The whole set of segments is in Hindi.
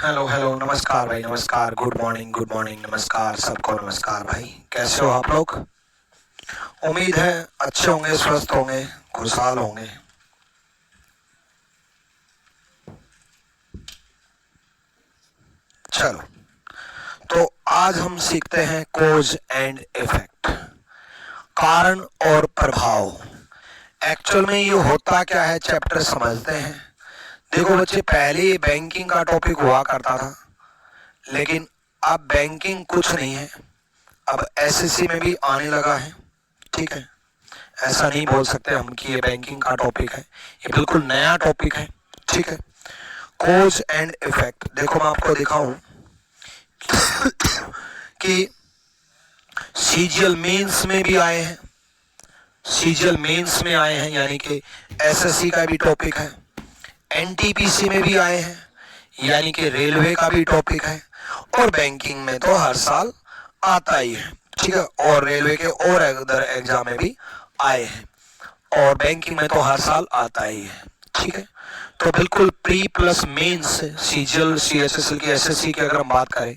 हेलो हेलो, नमस्कार भाई, नमस्कार, गुड मॉर्निंग, नमस्कार सबको, नमस्कार भाई। कैसे हो आप लोग? उम्मीद है अच्छे होंगे, स्वस्थ होंगे, खुशहाल होंगे। चलो, तो आज हम सीखते हैं कोज एंड इफेक्ट, कारण और प्रभाव। एक्चुअल में ये होता क्या है, चैप्टर समझते हैं। देखो बच्चे, पहले ये बैंकिंग का टॉपिक हुआ करता था, लेकिन अब बैंकिंग कुछ नहीं है, अब एसएससी में भी आने लगा है। ठीक है, ऐसा नहीं बोल सकते हम कि ये बैंकिंग का टॉपिक है, ये बिल्कुल नया टॉपिक है। ठीक है, कोज एंड इफेक्ट। देखो मैं आपको दिखाऊं कि सीजीएल मेंस में भी आए हैं, सीजीएल मेंस में आए हैं, यानी कि एसएससी का भी टॉपिक है। एनटीपीसी में भी आए हैं, यानी कि रेलवे का भी टॉपिक है। और बैंकिंग में तो हर साल आता ही है। ठीक है, और रेलवे के और अदर एग्जाम में भी आए हैं, और बैंकिंग में तो हर साल आता ही है। ठीक है, तो बिल्कुल प्री प्लस मेंस सीजीएल, सीएसएसएल की, एसएससी की अगर हम बात करें,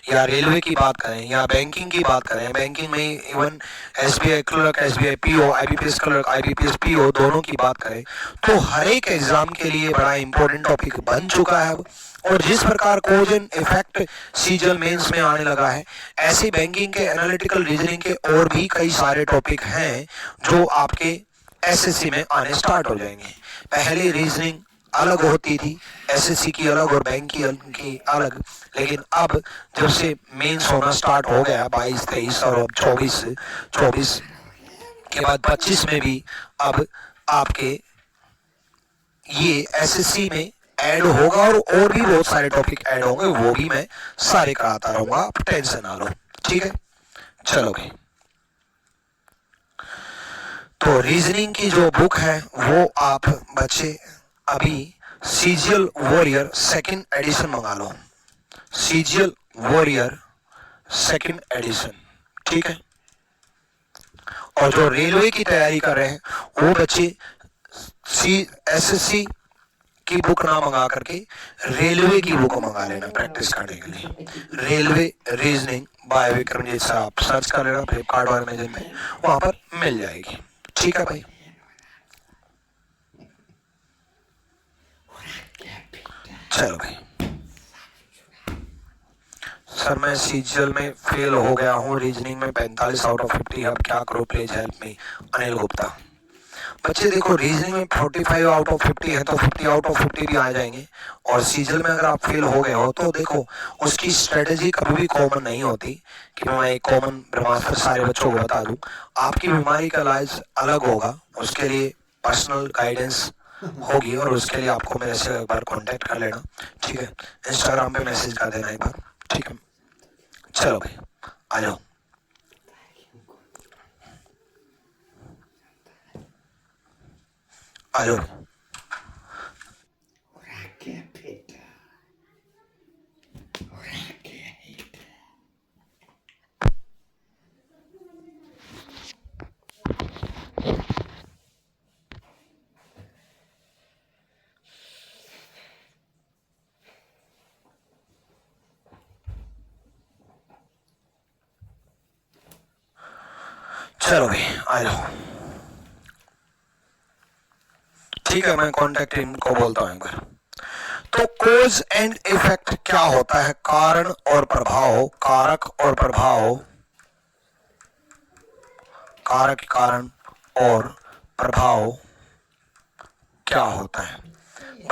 या रेलवे की बात करें, या बैंकिंग की बात करें, बैंकिंग में even SBI clerk, SBI PO, IBPS clerk, IBPS PO, दोनों की बात करें, तो हर एक एग्जाम के लिए बड़ा इंपॉर्टेंट टॉपिक बन चुका है अब। और जिस प्रकार कोज एंड इफेक्ट सीजीएल मेंस में आने लगा है, ऐसे बैंकिंग के, एनालिटिकल रीजनिंग के और भी कई सारे टॉपिक हैं जो आपके एसएससी में आने स्टार्ट हो जाएंगे। पहले रीजनिंग अलग होती थी, एसएससी की अलग और बैंक की अलग, लेकिन अब जब से मेंस होना स्टार्ट हो गया 22, 23 और अब 24 के बाद 25 में भी अब आपके ये एसएससी में ऐड होगा, और भी बहुत सारे टॉपिक ऐड होंगे, वो भी मैं सारे कराता रहूंगा, आप टेंशन ना लो। ठीक है, चलो भाई। तो रीजनिंग की जो बुक है वो आप बच्चे अभी सीजीएल वॉरियर सेकंड एडिशन मंगा लो, सीजीएल वॉरियर सेकंड एडिशन। ठीक है, और जो रेलवे की तैयारी कर रहे हैं वो बच्चे एसएससी की बुक ना मंगा करके रेलवे की बुक मंगा लेना प्रैक्टिस करने के लिए। रेलवे रीजनिंग बाय विक्रमजीत साहब, आप सर्च कर लेना फ्लिपकार्ट और अमेजन में, वहां पर मिल जाएगी। ठीक है भाई। चलो भाई, सर मैं सीजीएल में फेल हो गया हूँ, रीजनिंग में 45 आउट ऑफ 50, अब क्या करो, please help me. Anil Gupta. बच्चे देखो, रीजनिंग में 45 आउट ऑफ 50 है तो 50 आउट ऑफ 50 भी आ जाएंगे, और सीजीएल में अगर आप फेल हो गए हो तो देखो, उसकी स्ट्रेटेजी कभी भी कॉमन नहीं होती कि मैं एक कॉमन ब्रह्मास्त्र सारे बच्चों को बता दूं। आपकी बीमारी का इलाज अलग होगा, उसके लिए पर्सनल गाइडेंस होगी, और उसके लिए आपको मेरे से एक बार कांटेक्ट कर लेना। ठीक है, इंस्टाग्राम पे मैसेज कर देना एक बार। ठीक है, चलो भाई आ जाओ। आ जाओ। चलो भाई आ जाओ। ठीक है, मैं कॉन्टेक्ट टीम को बोलता हूँ एक बार। तो कोज एंड इफेक्ट क्या होता है? कारण और प्रभाव, कारक और प्रभाव, कारक, कारण और प्रभाव क्या होता है?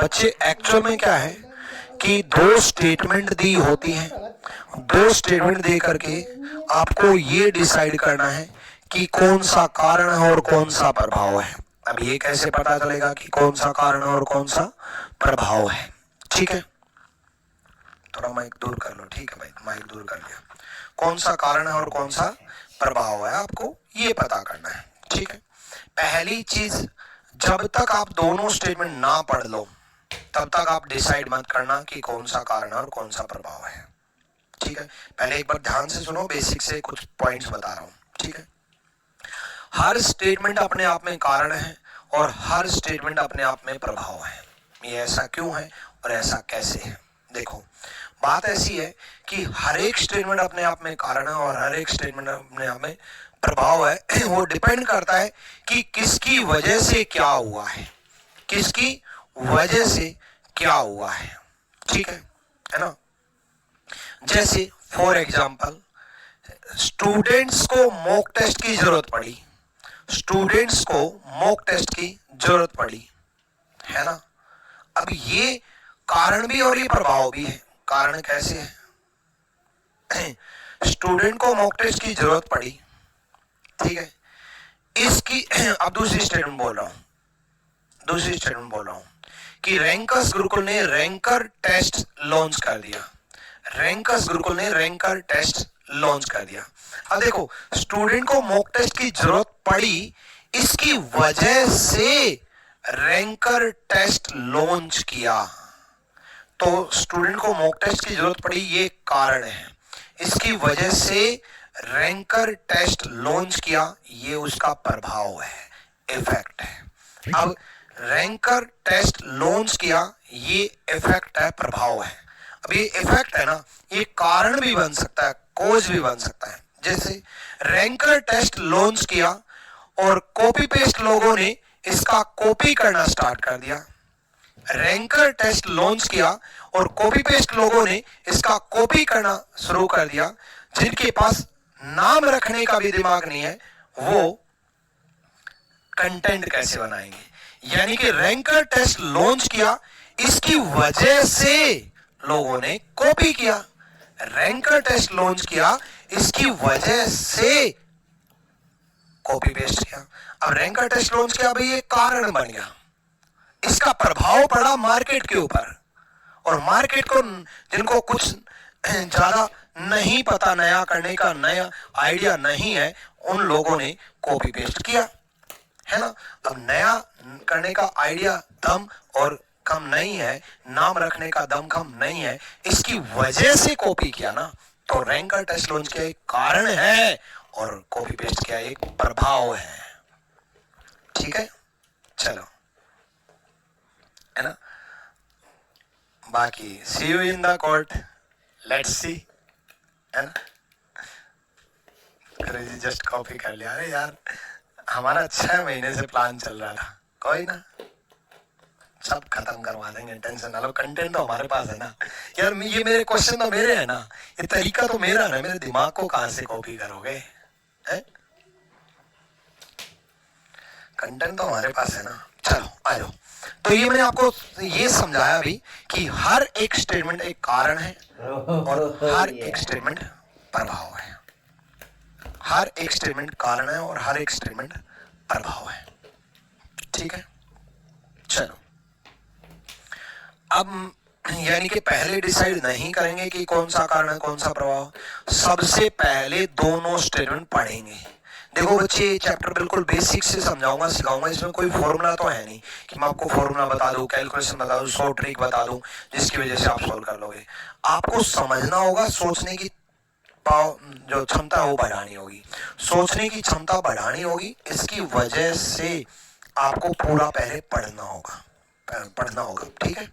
बच्चे एक्चुअल में क्या है कि दो स्टेटमेंट दी होती हैं, दो स्टेटमेंट दे करके आपको ये डिसाइड करना है कि कौन सा कारण है और कौन सा प्रभाव है। अब ये कैसे पता चलेगा कि कौन सा कारण और कौन सा प्रभाव है? ठीक है, थोड़ा माइक दूर कर लो। ठीक है भाई, माइक दूर कर लिया। कौन सा कारण है और कौन सा प्रभाव है, आपको ये पता करना है। ठीक है, पहली चीज, जब तक आप दोनों स्टेटमेंट ना पढ़ लो तब तक आप डिसाइड मत करना कि कौन सा कारण है और कौन सा प्रभाव है। ठीक है, पहले एक बार ध्यान से सुनो, बेसिक से कुछ पॉइंट्स बता रहा हूं। ठीक है, हर स्टेटमेंट अपने आप में कारण है और हर स्टेटमेंट अपने आप में प्रभाव है। ये ऐसा क्यों है और ऐसा कैसे है? देखो, बात ऐसी है कि हर एक स्टेटमेंट अपने आप में कारण है और हर एक स्टेटमेंट अपने आप में प्रभाव है। वो डिपेंड करता है कि किसकी वजह से क्या हुआ है, किसकी वजह से क्या हुआ है, ठीक है ना। जैसे फॉर एग्जाम्पल स्टूडेंट्स को मॉक टेस्ट की जरूरत पड़ी, स्टूडेंट्स को मॉक टेस्ट की जरूरत पड़ी, है ना। अब ये कारण भी और ये प्रभाव भी है। कारण कैसे है? स्टूडेंट को मॉक टेस्ट की जरूरत पड़ी, ठीक है। इसकी अब दूसरी स्टेटमेंट बोल रहा हूं कि रैंकर्स गुरुकुल ने रैंकर टेस्ट लॉन्च कर दिया, रैंकर्स गुरुकुल ने रैंकर टेस्ट लॉन्च कर दिया। अब देखो, स्टूडेंट को मॉक टेस्ट की जरूरत पड़ी, इसकी वजह से रैंकर टेस्ट लॉन्च किया। तो स्टूडेंट को मॉक टेस्ट की जरूरत पड़ी, ये कारण है। इसकी वजह से रैंकर टेस्ट लॉन्च किया, ये उसका प्रभाव है, इफेक्ट है। अब रैंकर टेस्ट लॉन्च किया, ये इफेक्ट है, प्रभाव है। अब ये इफेक्ट है ना, ये कारण भी बन सकता है, कोज भी बन सकता है। जैसे रैंकर टेस्ट लॉन्च किया और कॉपी पेस्ट लोगों ने इसका कॉपी करना स्टार्ट कर दिया। रैंकर टेस्ट लॉन्च किया और कॉपी पेस्ट लोगों ने इसका कॉपी करना शुरू कर दिया। जिनके पास नाम रखने का भी दिमाग नहीं है, वो कंटेंट कैसे बनाएंगे। यानी कि रैंकर टेस्ट लॉन्च किया, इसकी वजह से लोगों ने कॉपी किया। रैंकर टेस्ट लॉन्च किया, इसकी वजह से कॉपी पेस्ट किया। अब रैंकर टेस्ट लॉन्च किया, भाई ये कारण बन गया, इसका प्रभाव पड़ा मार्केट के ऊपर। और मार्केट को, जिनको कुछ ज्यादा नहीं पता, नया करने का नया आइडिया नहीं है, उन लोगों ने कॉपी पेस्ट किया, है ना। अब नया करने का आइडिया दम और कम नहीं है, नाम रखने का दम कम नहीं है, इसकी वजह से कॉपी किया ना। तो रैंकर टेस्ट लॉन्च किया एक कारण है और कॉपी पेस्ट किया एक प्रभाव है, ठीक है। चलो, है ना। बाकी see you in the court, let's see, है ना। जी जस्ट कॉपी कर लिया। अरे यार, हमारा 6 महीने से प्लान चल रहा था, कोई ना, सब खत्म करवा देंगे, टेंशन ना लो। कंटेंट तो हमारे पास है ना यार। ये मेरे क्वेश्चन तो मेरे है ना, ये तरीका तो मेरा है, मेरे दिमाग को कहां से कॉपी करोगे, है? कंटेंट तो हमारे पास है ना। चलो आ जाओ। तो ये मैंने आपको ये समझाया भी कि हर एक स्टेटमेंट एक कारण है और हर एक स्टेटमेंट प्रभाव है। हर एक स्टेटमेंट कारण है और हर एक स्टेटमेंट प्रभाव है, ठीक है। चलो, अब यानी कि पहले डिसाइड नहीं करेंगे कि कौन सा कारण है कौन सा प्रभाव, सबसे पहले दोनों स्टेटमेंट पढ़ेंगे। देखो बच्चे, चैप्टर बिल्कुल बेसिक से समझाऊंगा, सिखाऊंगा। इसमें कोई फॉर्मूला तो है नहीं कि मैं आपको फॉर्मूला बता दूं, कैलकुलेशन बता दूं, शॉर्ट ट्रिक बता दूं जिसकी वजह से आप सॉल्व कर लोगे। आपको समझना होगा, सोचने की जो क्षमता है वो बढ़ानी होगी, सोचने की क्षमता बढ़ानी होगी। इसकी वजह से आपको पूरा पहले पढ़ना होगा, ठीक है।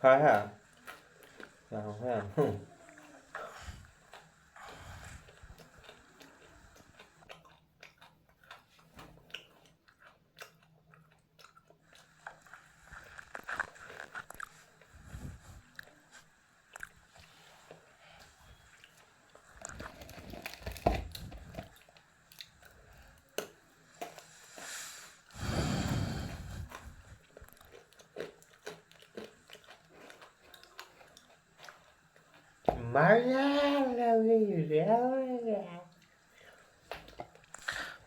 khai hả? Sao thế?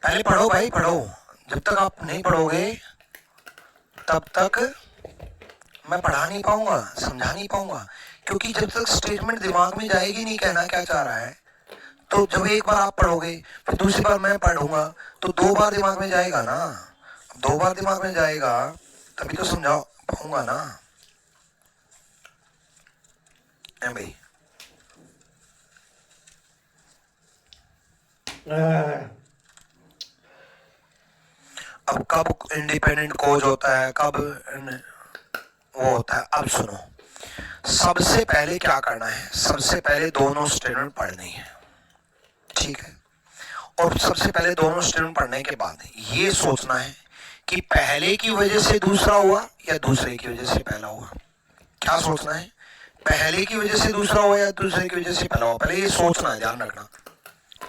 पहले पढ़ो भाई, पढ़ो। जब तक आप नहीं पढ़ोगे तब तक मैं पढ़ा नहीं पाऊंगा, समझा नहीं पाऊंगा। क्योंकि जब तक स्टेटमेंट दिमाग में जाएगी नहीं कहना क्या चाह रहा है, तो जब एक बार आप पढ़ोगे फिर दूसरी बार मैं पढ़ूंगा तो 2 बार दिमाग में जाएगा ना। दो बार दिमाग में जाएगा तभी तो समझा पाऊंगा ना भाई। अब कब इंडिपेंडेंट कोज होता है, कब वो होता है, अब सुनो। सबसे पहले क्या करना है, सबसे पहले दोनों स्टेटमेंट पढ़नी है, ठीक है। और सबसे पहले दोनों स्टेटमेंट पढ़ने के बाद ये सोचना है कि पहले की वजह से दूसरा हुआ या दूसरे की वजह से पहला हुआ। क्या सोचना है, पहले की वजह से दूसरा हुआ या दूसरे की वजह से पहला हुआ। पहले ये सोचना है, ध्यान रखना।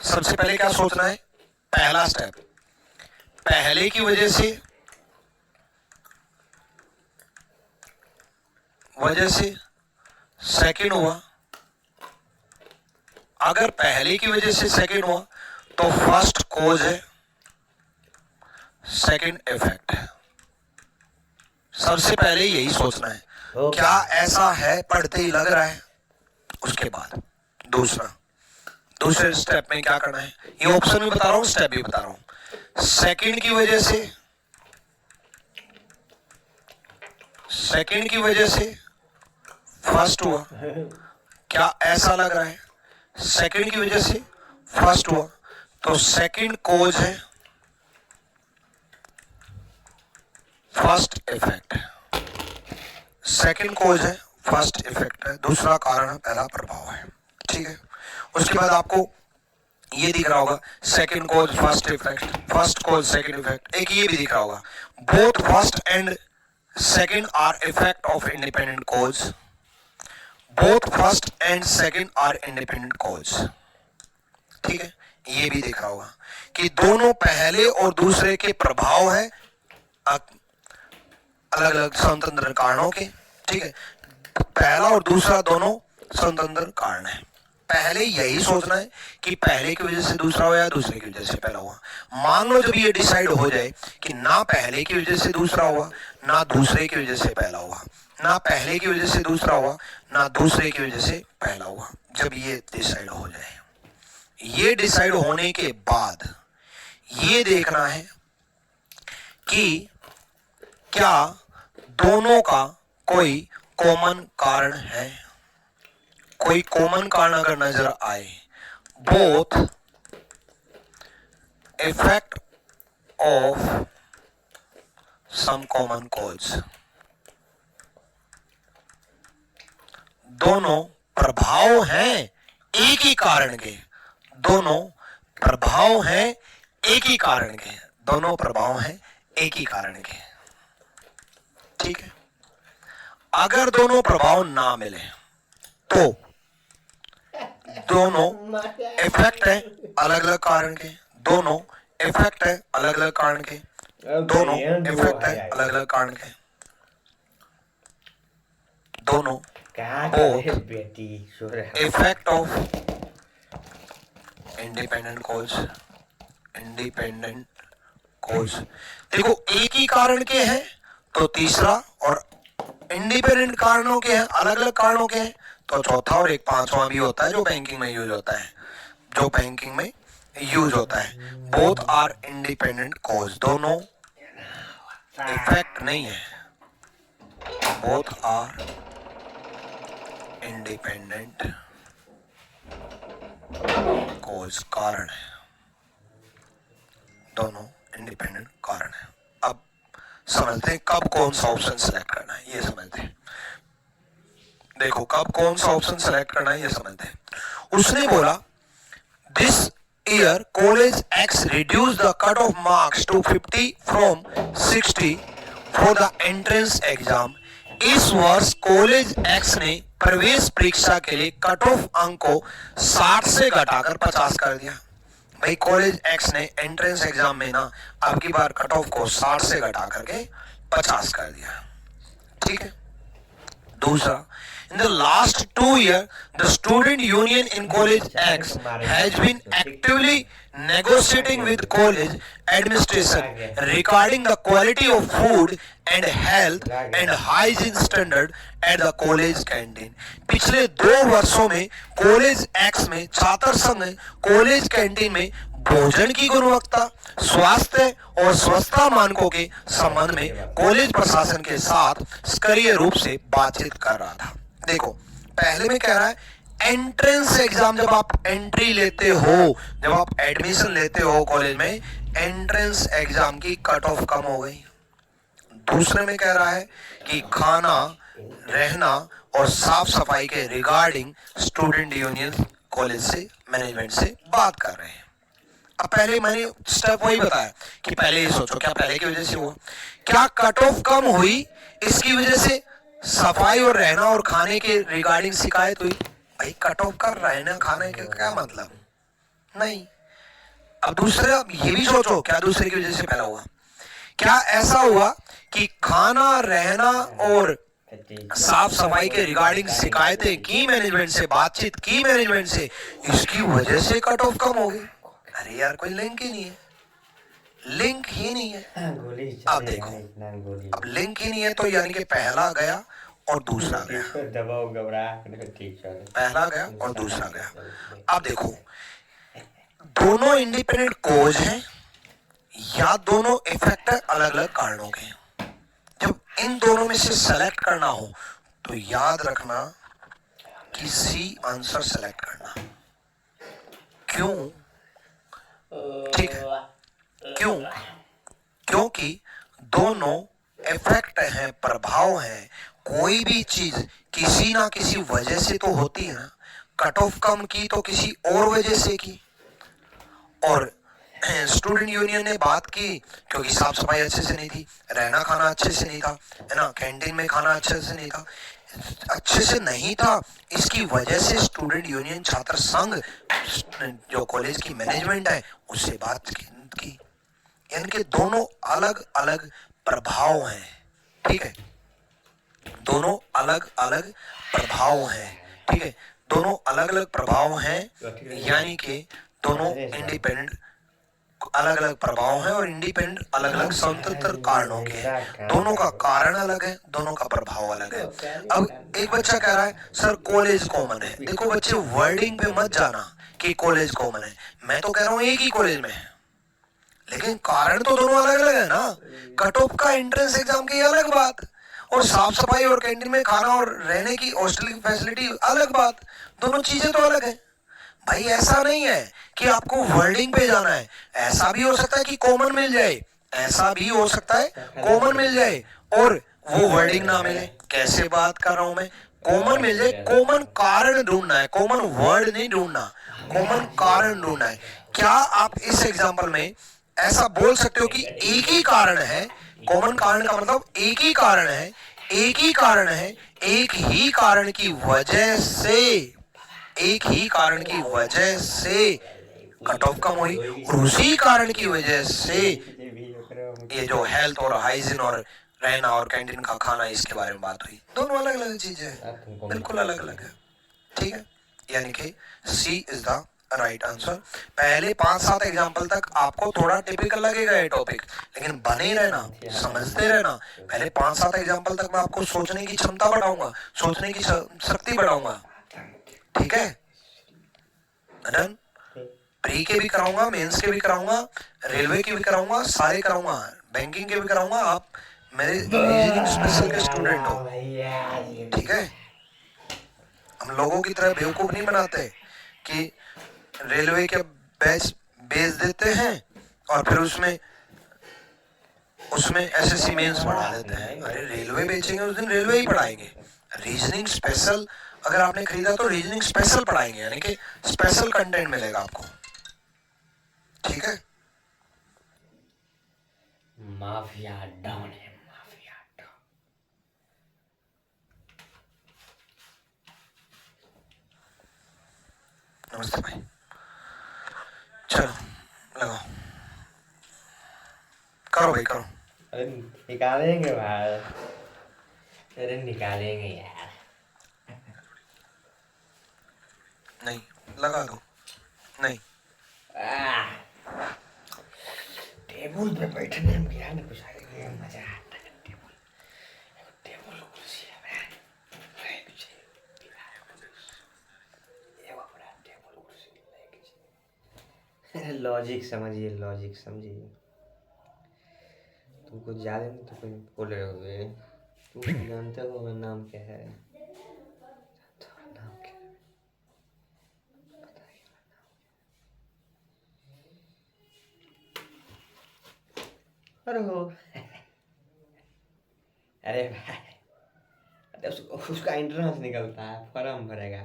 सबसे पहले क्या सोचना है, पहला स्टेप, पहले की वजह से सेकंड हुआ। अगर पहले की वजह से सेकंड हुआ तो फर्स्ट कोज है, सेकंड इफेक्ट है। सबसे पहले यही सोचना है, क्या ऐसा है, पढ़ते ही लग रहा है। उसके बाद दूसरे स्टेप में क्या करना है, ये ऑप्शन भी बता रहा हूं, स्टेप भी बता रहा हूं। सेकंड की वजह से फर्स्ट हुआ, क्या ऐसा लग रहा है, सेकंड की वजह से फर्स्ट हुआ तो सेकंड कोज है, फर्स्ट इफेक्ट है। सेकंड कोज है, फर्स्ट इफेक्ट है, दूसरा कारण पहला प्रभाव है, ठीक है। उसके बाद आपको ये दिख रहा होगा, second cause first effect, first cause second effect. एक ये भी दिख रहा होगा, both first and second are effect of independent cause, both first and second are independent cause, ठीक है। ये भी दिख रहा होगा कि दोनों पहले और दूसरे के प्रभाव है अलग अलग स्वतंत्र कारणों के, ठीक है। पहला और दूसरा दोनों स्वतंत्र कारण है। पहले यही सोचना है कि पहले की वजह से दूसरा हुआ या दूसरे की वजह से पहला हुआ। मान लो जब ये डिसाइड हो जाए कि ना पहले की वजह से दूसरा हुआ ना दूसरे की वजह से पहला हुआ, ना पहले की वजह से दूसरा हुआ ना दूसरे की वजह से पहला हुआ, जब ये डिसाइड हो जाए, ये डिसाइड होने के बाद ये देखना है कि क्या दोनों का कोई कॉमन कारण है। कोई कॉमन कारण अगर नजर आए, both effect of some common cause, दोनों प्रभाव हैं एक ही कारण के, दोनों प्रभाव हैं एक ही कारण के, दोनों प्रभाव हैं एक ही कारण के, ठीक है। अगर दोनों प्रभाव ना मिले तो दोनों इफेक्ट है अलग अलग कारण के, दोनों इफेक्ट है अलग अलग कारण के, दोनों इफेक्ट है अलग अलग कारण के, दोनों effect of independent cause, independent cause. देखो एक ही कारण के हैं तो तीसरा, और इंडिपेंडेंट कारणों के हैं, अलग अलग कारणों के हैं तो चौथा, और एक पांचवा भी होता है जो बैंकिंग में यूज होता है, जो बैंकिंग में यूज होता है। बोथ आर इंडिपेंडेंट कॉज, दोनों इफेक्ट नहीं है, बोथ आर इंडिपेंडेंट कॉज, कारण है, दोनों इंडिपेंडेंट कारण है। अब समझते हैं कब कौन सा ऑप्शन सेलेक्ट करना है, ये समझते हैं। देखो कब कौन सा ऑप्शन सेलेक्ट करना है ये समझते हैं। उसने बोला this year college X reduce the cut off marks to 50 from 60 for the entrance exam. इस वर्ष कॉलेज एक्स ने प्रवेश परीक्षा के लिए कट ऑफ अंक को 60 से घटाकर 50 कर दिया। भाई कॉलेज एक्स ने एंट्रेंस एग्जाम में ना अब की बार कट ऑफ को 60 से घटा करके 50 कर दिया, ठीक है। दूसरा, in the last 2 years, the student union in College X has been actively negotiating with college administration regarding the quality of food and health and hygiene standard at the college canteen. पिछले 2 वर्षों में कॉलेज एक्स में छात्र संघ कॉलेज कैंटीन में भोजन की गुणवत्ता, स्वास्थ्य और स्वच्छता मानकों के संबंध में कॉलेज प्रशासन के साथ स्तरीय रूप से बातचीत कर रहा था। देखो पहले में कह रहा है एंट्रेंस एग्जाम, जब आप एंट्री लेते हो, जब आप एडमिशन लेते हो कॉलेज में, एंट्रेंस एग्जाम की कट ऑफ कम हो गई। दूसरे में कह रहा है कि खाना, रहना और साफ सफाई के रिगार्डिंग स्टूडेंट यूनियन कॉलेज से मैनेजमेंट से बात कर रहे हैं। अब पहले मैंने स्टेप वही बताया कि पहले ये सोचो क्या पहले की वजह से हुआ, क्या कट ऑफ कम हुई इसकी वजह से सफाई और रहना और खाने के रिगार्डिंग शिकायत हुई? भाई कट ऑफ कर रहना खाने का क्या मतलब, नहीं। अब दूसरे, अब ये भी सोचो क्या दूसरे की वजह से पहला हुआ, क्या ऐसा हुआ कि खाना, रहना और साफ सफाई के रिगार्डिंग शिकायतें की मैनेजमेंट से, बातचीत की मैनेजमेंट से, इसकी वजह से कट ऑफ कम हो गई? अरे यार कोई लिंक ही नहीं है, लिंक ही नहीं है। अब देखो, अब लिंक ही नहीं है तो यानी कि पहला गया और दूसरा गया, पहला गया और दूसरा गया। अब देखो दोनों इंडिपेंडेंट कोज हैं या दोनों इफेक्ट है अलग अलग कारणों के। जब इन दोनों में से सेलेक्ट करना हो तो याद रखना कि सी आंसर सेलेक्ट करना। क्यों? ठीक है, क्यों? क्योंकि दोनों इफेक्ट हैं, प्रभाव हैं। कोई भी चीज किसी ना किसी वजह से तो होती है ना। कट ऑफ कम की तो किसी और वजह से की, और स्टूडेंट यूनियन ने बात की क्योंकि साफ सफाई अच्छे से नहीं थी, रहना खाना अच्छे से नहीं था, है ना, कैंटीन में खाना अच्छे से नहीं था, अच्छे से नहीं था। इसकी वजह से स्टूडेंट यूनियन छात्र संघ जो कॉलेज की मैनेजमेंट है उससे बात की। यानी कि दोनों अलग अलग प्रभाव हैं, ठीक है, दोनों अलग अलग प्रभाव हैं, ठीक है, दोनों अलग अलग प्रभाव हैं, यानी कि दोनों इंडिपेंडेंट अलग अलग प्रभाव हैं और इंडिपेंडेंट अलग अलग स्वतंत्र कारणों के हैं। दोनों का कारण अलग है, दोनों का प्रभाव अलग है। अब एक बच्चा कह रहा है सर कॉलेज कॉमन है। देखो बच्चे वर्डिंग पे मत जाना कि कॉलेज कॉमन है, मैं तो कह रहा हूं एक ही कॉलेज में है, लेकिन कारण तो दोनों अलग अलग है ना। कट ऑफ का एंट्रेंस एग्जाम की अलग बात, और साफ सफाई और कैंटीन में खाना और रहने की हॉस्टल की फैसिलिटी अलग बात, दोनों चीजें तो अलग है। भाई ऐसा नहीं है कि आपको वर्डिंग पे जाना है, ऐसा भी हो सकता है कि कॉमन मिल जाए, ऐसा भी हो सकता है कॉमन मिल जाए और वो वर्डिंग ना मिले। कैसे बात कर रहा हूं मैं, कॉमन मिल जाए, कॉमन कारण ढूंढना है, कॉमन वर्ड नहीं ढूंढना, कॉमन कारण ढूंढना है। क्या आप इस एग्जाम्पल में ऐसा बोल सकते हो कि एक ही कारण है? कॉमन कारण का मतलब एक ही कारण है, एक ही कारण है, एक ही कारण की वजह से, एक ही कारण की वजह से कट ऑफ कम हुई, और उसी कारण की वजह से ये जो हेल्थ और हाइजीन और रहना और कैंटीन का खाना इसके बारे में बात हुई। दोनों अलग अलग चीजें हैं, बिल्कुल अलग अलग है, ठीक है। यानी कि सी इज द राइट आंसर। पहले 5-7 एग्जाम्पल तक आपको थोड़ा टिपिकल लगेगा ये टॉपिक, लेकिन बने रहना, समझते रहना। पहले 5-7 एग्जाम्पल तक मैं आपको सोचने की क्षमता बढ़ाऊंगा, सोचने की शक्ति बढ़ाऊंगा, ठीक है। डन। प्री के भी कराऊंगा, मेंस के भी कराऊंगा, रेलवे के भी कराऊंगा, सारे कराऊंगा, बैंकिंग के भी कराऊंगा। आप मेरे रीजनिंग स्पेशल के स्टूडेंट हो, ठीक है। हम लोगों की तरह बेवकूफ नहीं बनाते कि रेलवे के बैच बेच देते हैं और फिर उसमें एसएससी मेंस पढ़ा देते हैं। अरे रेलवे बेचेंगे उस दिन रेलवे ही पढ़ाएंगे। रीजनिंग स्पेशल अगर आपने खरीदा तो रीजनिंग स्पेशल पढ़ाएंगे, यानी कि स्पेशल कंटेंट मिलेगा आपको, ठीक है। माफिया डॉन है, माफिया डॉन। नमस्ते भाई, चलो लगाओ, करो भाई करो। अरे निकालेंगे भाई, अरे निकालेंगे यार। नहीं लगा दो, नहीं टेबल पे बैठने में क्या ना कुछ मजा आता है। टेबल टेबल कुर्सी है, ये वापरा टेबल कुर्सी अरे लॉजिक समझिए, लॉजिक समझिए। तुम कुछ ज्यादा नहीं तो कुछ बोल रहे होगे। तुम जानते हो मेरा नाम क्या है? नाम क्या है? बताइए। अरे हो अरे भाई, अरे उसका इंट्रेंस निकलता है, फॉर्म भरेगा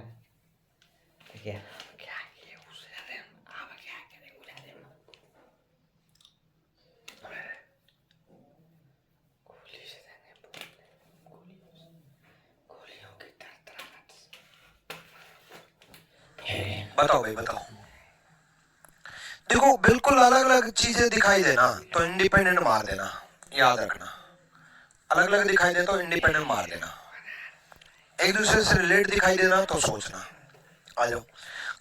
तो क्या क्या ये उससे ज्यादा आप क्या करेंगे? बुला दे गोली से देंगे, गोलियों की तरतराहट बताओ भाई बताओ। देखो बिल्कुल अलग अलग चीजें दिखाई देना तो इंडिपेंडेंट मार देना, याद रखना। अलग अलग दिखाई दे तो इंडिपेंडेंट मार देना, एक दूसरे से रिलेट दिखाई देना तो सोचना। आ जाओ।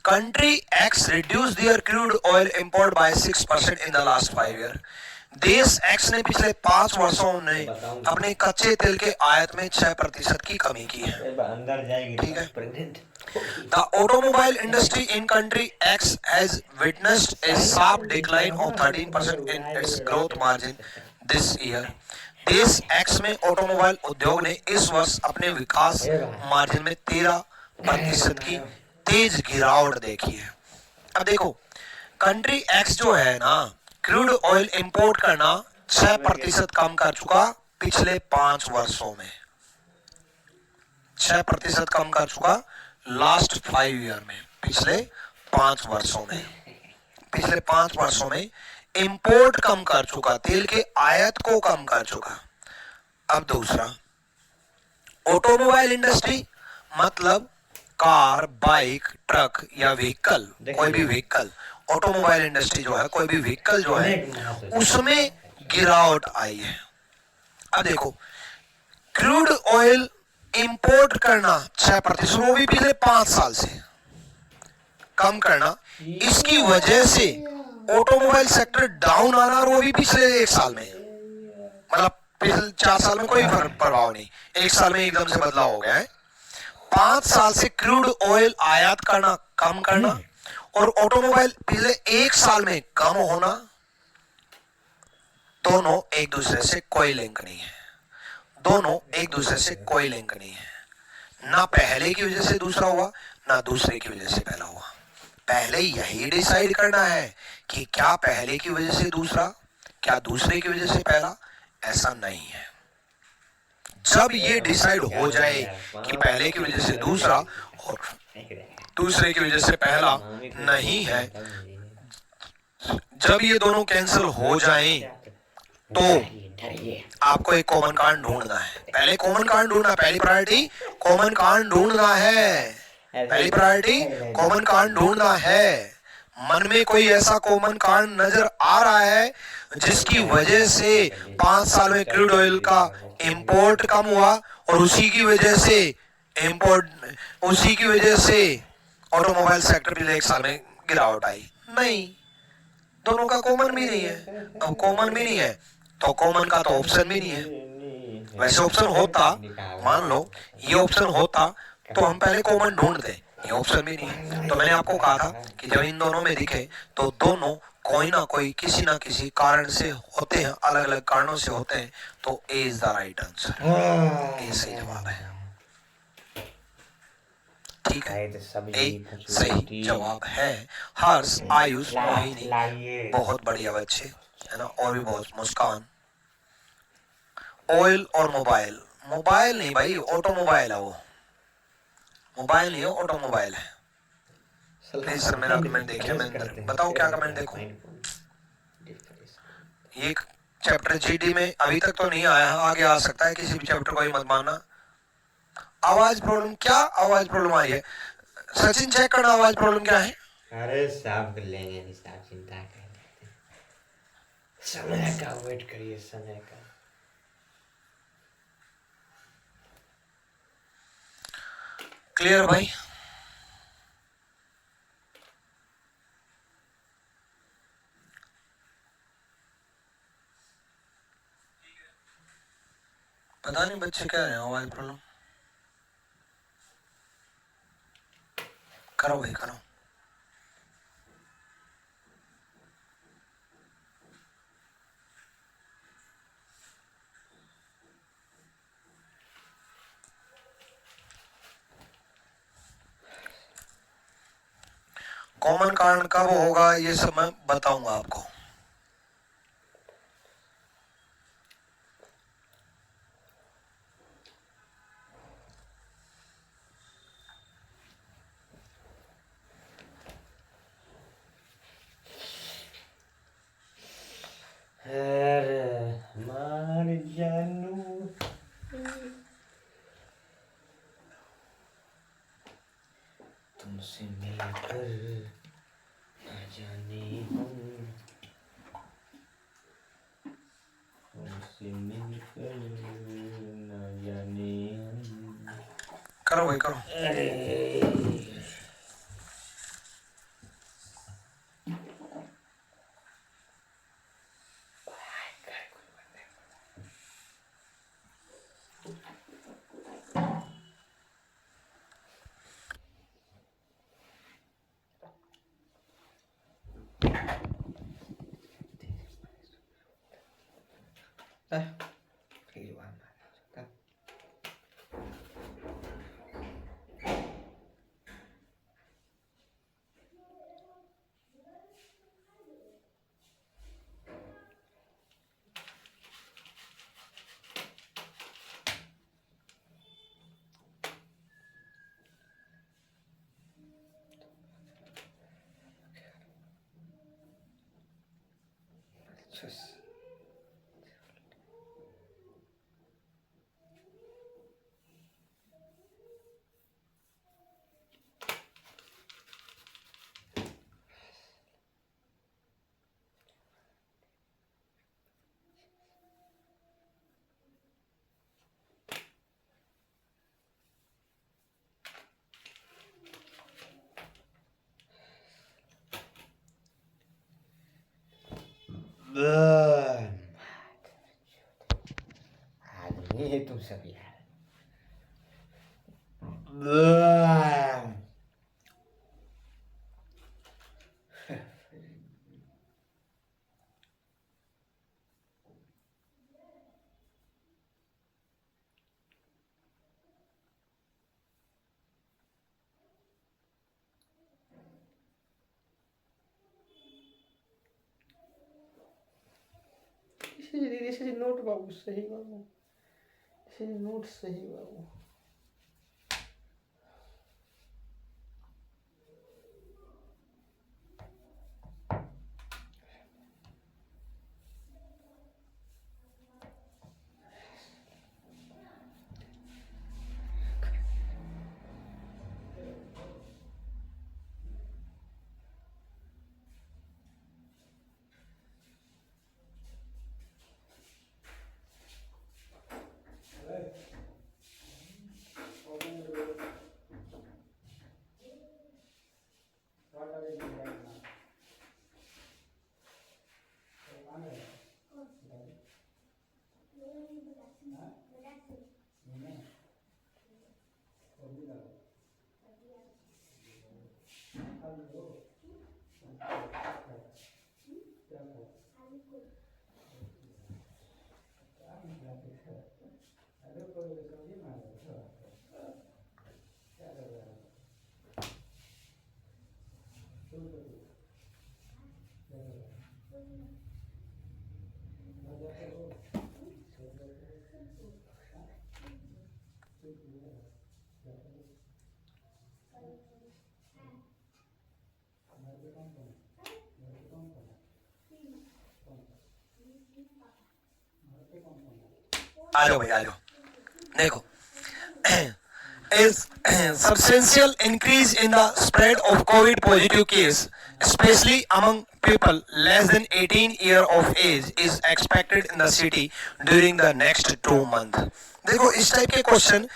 Country X reduce their crude oil import by 6% in the last 5 year. देश एक्स ने पिछले 5 वर्षों में अपने कच्चे तेल के आयात में 6% की कमी की है। अंदर जाएगी, ठीक है। Pregnant. The automobile industry in country X has witnessed a sharp decline of 13% in its growth margin this year. देश X में ऑटोमोबाइल उद्योग ने इस वर्ष अपने विकास मार्जिन में 13% की तेज गिरावट देखी है। अब देखो कंट्री एक्स जो है ना, क्रूड ऑयल इंपोर्ट करना 6% कम कर चुका पिछले 5 वर्षों में। 6% कम कर चुका लास्ट 5 ईयर में, पिछले 5 वर्षों में। पिछले 5 वर्षों में इंपोर्ट कम कर चुका, तेल के आयात को कम कर चुका। अब दूसरा, ऑटोमोबाइल इंडस्ट्री मतलब कार, बाइक, ट्रक या व्हीकल, कोई भी व्हीकल, ऑटोमोबाइल इंडस्ट्री जो है, कोई भी व्हीकल जो है, उसमें गिरावट आई है। अब देखो क्रूड ऑयल इंपोर्ट करना 6%, वो भी पिछले 5 साल से कम करना, इसकी वजह से ऑटोमोबाइल सेक्टर डाउन आना, और वो भी पिछले 1 साल में। मतलब पिछले 4 साल में कोई प्रभाव नहीं, 1 साल में एकदम से बदलाव हो गया है। 5 साल से क्रूड ऑयल आयात करना कम करना और ऑटोमोबाइल पिछले 1 साल में कम होना, दोनों एक दूसरे से कोई लिंक नहीं है। दोनों एक दूसरे से कोई लिंक नहीं है। ना पहले की वजह से दूसरा हुआ, ना दूसरे की वजह से पहला हुआ। पहले यही डिसाइड करना है कि क्या पहले की वजह से दूसरा, क्या दूसरे की वजह से पहला, ऐसा नहीं है। जब ये डिसाइड हो जाए कि पहले की वजह से दूसरा और दूसरे की वजह से पहला नहीं है, जब ये दोनों कैंसिल हो जाएं, तो आपको एक कॉमन कारण ढूंढना है। पहले कॉमन कारण ढूंढना, पहली प्रायोरिटी कॉमन कारण ढूंढना है। पहली प्रायोरिटी कॉमन कारण ढूंढना है। मन में कोई ऐसा कॉमन कारण नजर आ रहा है जिसकी वजह से 5 साल में क्रूड ऑयल का इंपोर्ट कम हुआ और उसी की वजह से ऑटोमोबाइल सेक्टर पिछले 1 साल में गिरावट आई? नहीं, दोनों का कॉमन भी नहीं है। अब कॉमन भी नहीं है तो कॉमन का तो ऑप्शन भी नहीं है। वैसे ऑप्शन होता, मान लो ये ऑप्शन होता तो हम पहले कॉमन ढूंढते, ये ऑप्शन भी नहीं है। तो मैंने आपको कहा था कि जब इन दोनों में दिखे तो दोनों कोई ना कोई किसी ना किसी कारण से होते हैं, अलग अलग कारणों से होते हैं, तो ए इज द राइट आंसर। ए सही जवाब है। ठीक है, ए सही जवाब है। हर्ष, आयुष, मोहिनी, बहुत बढ़िया बच्चे है ना, और भी बहुत, मुस्कान। ऑयल और मोबाइल, मोबाइल नहीं भाई, ऑटोमोबाइल है वो, मोबाइल नहीं है, ऑटोमोबाइल है। नहीं सर, मेरा कमेंट देखिए, मैं बताओ क्या कमेंट देखो। ये चैप्टर जीडी में अभी तक तो नहीं आया, आगे आ सकता है, किसी भी चैप्टर को ही मत मानना। आवाज प्रॉब्लम, क्या आवाज प्रॉब्लम आई है? सचिन चेक करना आवाज प्रॉब्लम क्या है। अरे साहब कर लेंगे, नहीं साहब चिंता कर, समय का वेट करिए, समय का। क्लियर भाई? पता नहीं बच्चे क्या है, आवाज प्रॉब्लम। करो भाई करो। कॉमन कारण कब होगा ये सब मैं बताऊंगा आपको। मार जानू तुमसे मिलकर ना जाने हम, तुमसे मिलकर ना जाने हम। करो भाई करो। अरे आदमी है तुम सब यार। This is not बाबू सही बाबू, this is not सही बाबू। आ जाओ भाई आ जाओ। देखो is substantial increase in the spread of COVID positive case, especially among people less than 18 year of age, is expected in the city during the next 2 month। देखो इस टाइप के क्वेश्चन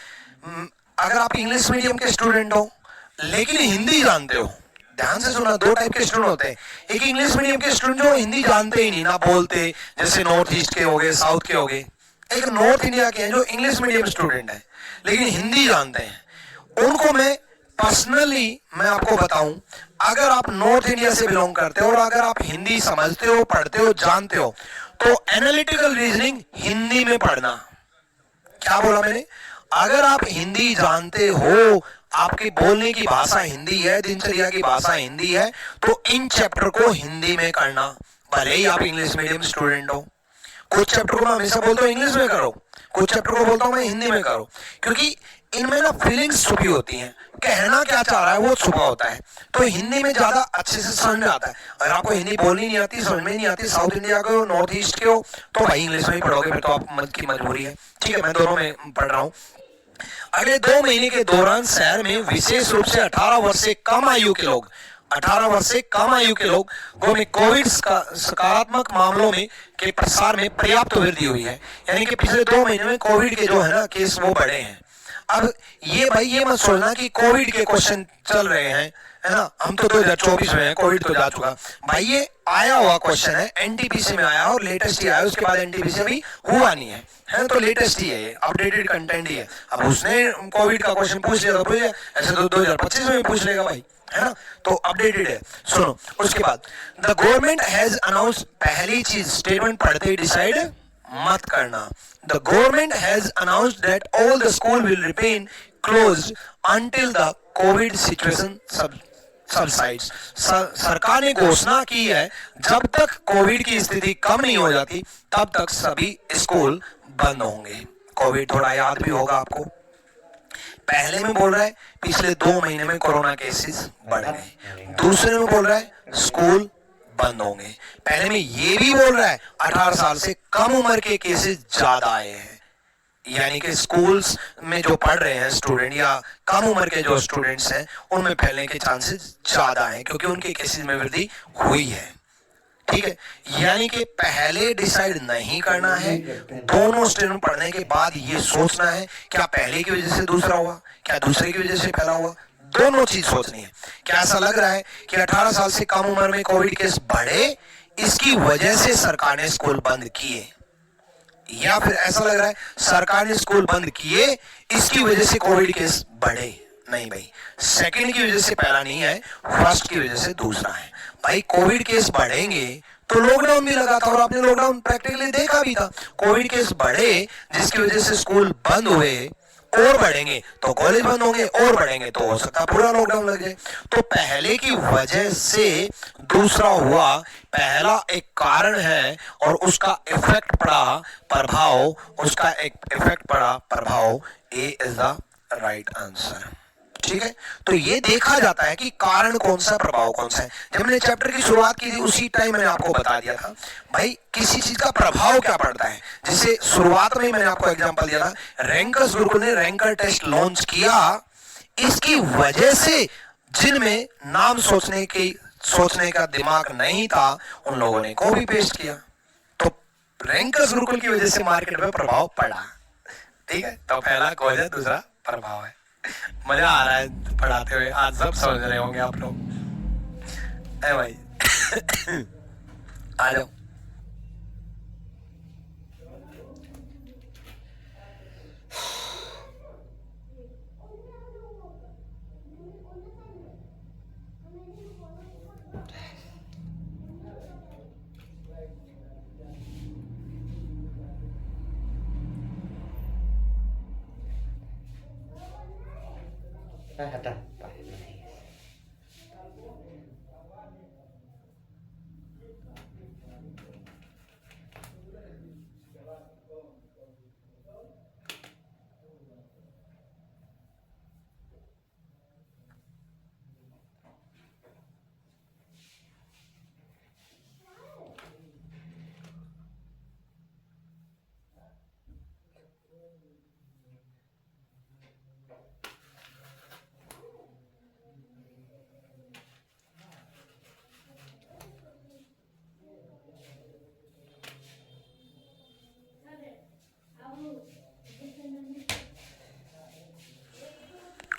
अगर आप इंग्लिश मीडियम के स्टूडेंट हो लेकिन हिंदी जानते हो, ध्यान से सुना, दो टाइप के स्टूडेंट होते हैं। एक इंग्लिश मीडियम के स्टूडेंट जो हिंदी जानते ही नहीं ना बोलते, जैसे नॉर्थ ईस्ट के हो गए, साउथ के हो गए। एक नॉर्थ इंडिया के हैं जो इंग्लिश मीडियम स्टूडेंट है लेकिन हिंदी जानते हैं। उनको मैं पर्सनली मैं आपको बताऊं, अगर आप नॉर्थ इंडिया से बिलोंग करते हो और अगर आप हिंदी समझते हो, पढ़ते हो, जानते हो, तो एनालिटिकल रीजनिंग हिंदी में पढ़ना। क्या बोला मैंने? अगर आप हिंदी जानते हो, आपकी बोलने की भाषा हिंदी है, दिनचर्या की भाषा हिंदी है, तो इन चैप्टर को हिंदी में करना, भले ही आप इंग्लिश मीडियम स्टूडेंट हो। कुछ चैप्टर को मैं हमेशा बोलता हूँ इंग्लिश में करो, कुछ चैप्टर को बोलता हूँ मैं हिंदी में करो, क्योंकि इनमें ना फीलिंग्स छुपी होती हैं, कहना क्या चाह रहा है वो छुपा होता है, तो हिंदी में ज्यादा अच्छे से समझ में आता है। अगर आपको हिंदी बोलनी नहीं आती, समझ में नहीं आती, साउथ इंडिया के हो, नॉर्थ ईस्ट के हो, तो भाई इंग्लिश में ही पढ़ोगे, फिर तो आप मत की मजबूरी है। ठीक है, मैं दोनों में पढ़ रहा हूँ। अगले 2 महीने के दौरान शहर में विशेष रूप से 18 वर्ष से कम आयु के लोग, 18 वर्ष से कम आयु के लोगों में कोविड सकारात्मक मामलों में के प्रसार में पर्याप्त वृद्धि हुई है। यानी कि पिछले 2 महीने में कोविड के जो है ना केस वो बढ़े हैं। अब ये भाई ये मत सोचना कि कोविड के क्वेश्चन चल रहे हैं, है ना, हम तो 2024 में है, कोविड तो जा चुका। भाई ये आया हुआ क्वेश्चन है, एनटीपीसी में आया और लेटेस्ट ही आया, उसके बाद एनटीपीसी अभी हुआ नहीं है, है तो लेटेस्ट ही है, ये अपडेटेड कंटेंट ही है। अब उसने कोविड का क्वेश्चन पूछ लिया तो पूछ लिया, ऐसे तो 2025 में पूछ लेगा भाई, है ना, तो अपडेटेड है। सुनो, उसके बाद द गवर्नमेंट हैज अनाउंस, पहली चीज स्टेटमेंट पढ़ते ही डिसाइड मत करना। The government has announced that all the school will remain closed until the Covid situation subsides. सरकार ने घोषणा की है जब तक कोविड की स्थिति कम नहीं हो जाती तब तक सभी स्कूल बंद होंगे। कोविड थोड़ा याद भी होगा आपको, पहले में बोल रहा है पिछले 2 महीने में कोरोना केसेस बढ़ गए, दूसरे में बोल रहा है स्कूल बंद होंगे, पहले में ये भी बोल रहा है 18 साल से कम उम्र के केसेस ज्यादा आए हैं, यानी कि स्कूल्स में जो पढ़ रहे हैं स्टूडेंट या कम उम्र के जो स्टूडेंट्स हैं उनमें फैलने के चांसेस ज्यादा हैं क्योंकि उनके केसेस में वृद्धि हुई है। ठीक है, यानी कि पहले डिसाइड नहीं करना है, दोनों स्टेटमेंट पढ़ने के बाद ये सोचना है क्या पहले की वजह से दूसरा हुआ, क्या दूसरे की वजह से पहला हुआ, दोनों चीज सोचनी है। क्या ऐसा लग रहा है कि 18 साल से कम उम्र में कोविड केस बढ़े, इसकी वजह से सरकार ने स्कूल बंद किए, या फिर ऐसा लग रहा है सरकार ने स्कूल बंद किए इसकी वजह से कोविड केस बढ़े? नहीं भाई, सेकंड की वजह से पहला नहीं है, फर्स्ट की वजह से दूसरा है। भाई कोविड केस बढ़ेंगे तो लॉकडाउन भी लगा था और आपने लॉकडाउन प्रैक्टिकली देखा भी था, कोविड केस बढ़े जिसकी वजह से स्कूल बंद हुए, और बढ़ेंगे तो कॉलेज बंद होंगे, और बढ़ेंगे तो हो सकता है पूरा लॉकडाउन लग जाए। तो पहले की वजह से दूसरा हुआ, पहला एक कारण है और उसका इफेक्ट पड़ा प्रभाव, उसका एक इफेक्ट पड़ा प्रभाव, ए इज द राइट आंसर। ठीक है, तो ये देखा जाता है कि कारण कौन सा प्रभाव कौन सा है। जब मैंने चैप्टर की शुरुआत की थी उसी टाइम मैंने आपको बता दिया था भाई किसी चीज का प्रभाव क्या पड़ता है। जैसे शुरुआत में मैंने आपको एग्जांपल दिया था, रैंकर्स गुरुकुल ने रैंकर टेस्ट लॉन्च किया, इसकी वजह से जिनमें नाम सोचने का दिमाग नहीं था उन लोगों ने कॉपी पेस्ट किया, तो रैंकर्स गुरुकुल की वजह से मार्केट में प्रभाव पड़ा। ठीक है, तो पहला वजह, दूसरा प्रभाव है। मजा आ रहा है पढ़ाते हुए, आज सब समझ रहे होंगे आप लोग। है भाई आ जाओ। हटा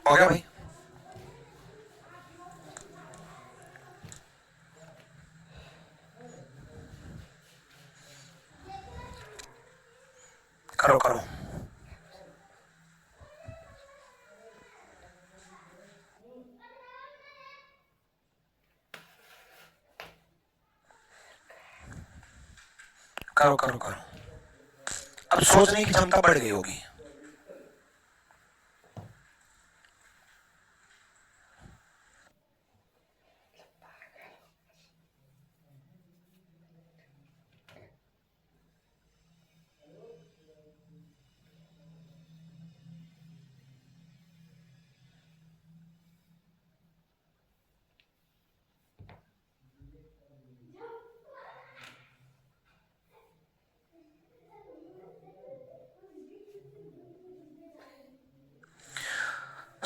हो गया भाई? करो करो। करो करो करो। अब सोचने की क्षमता बढ़ गई होगी।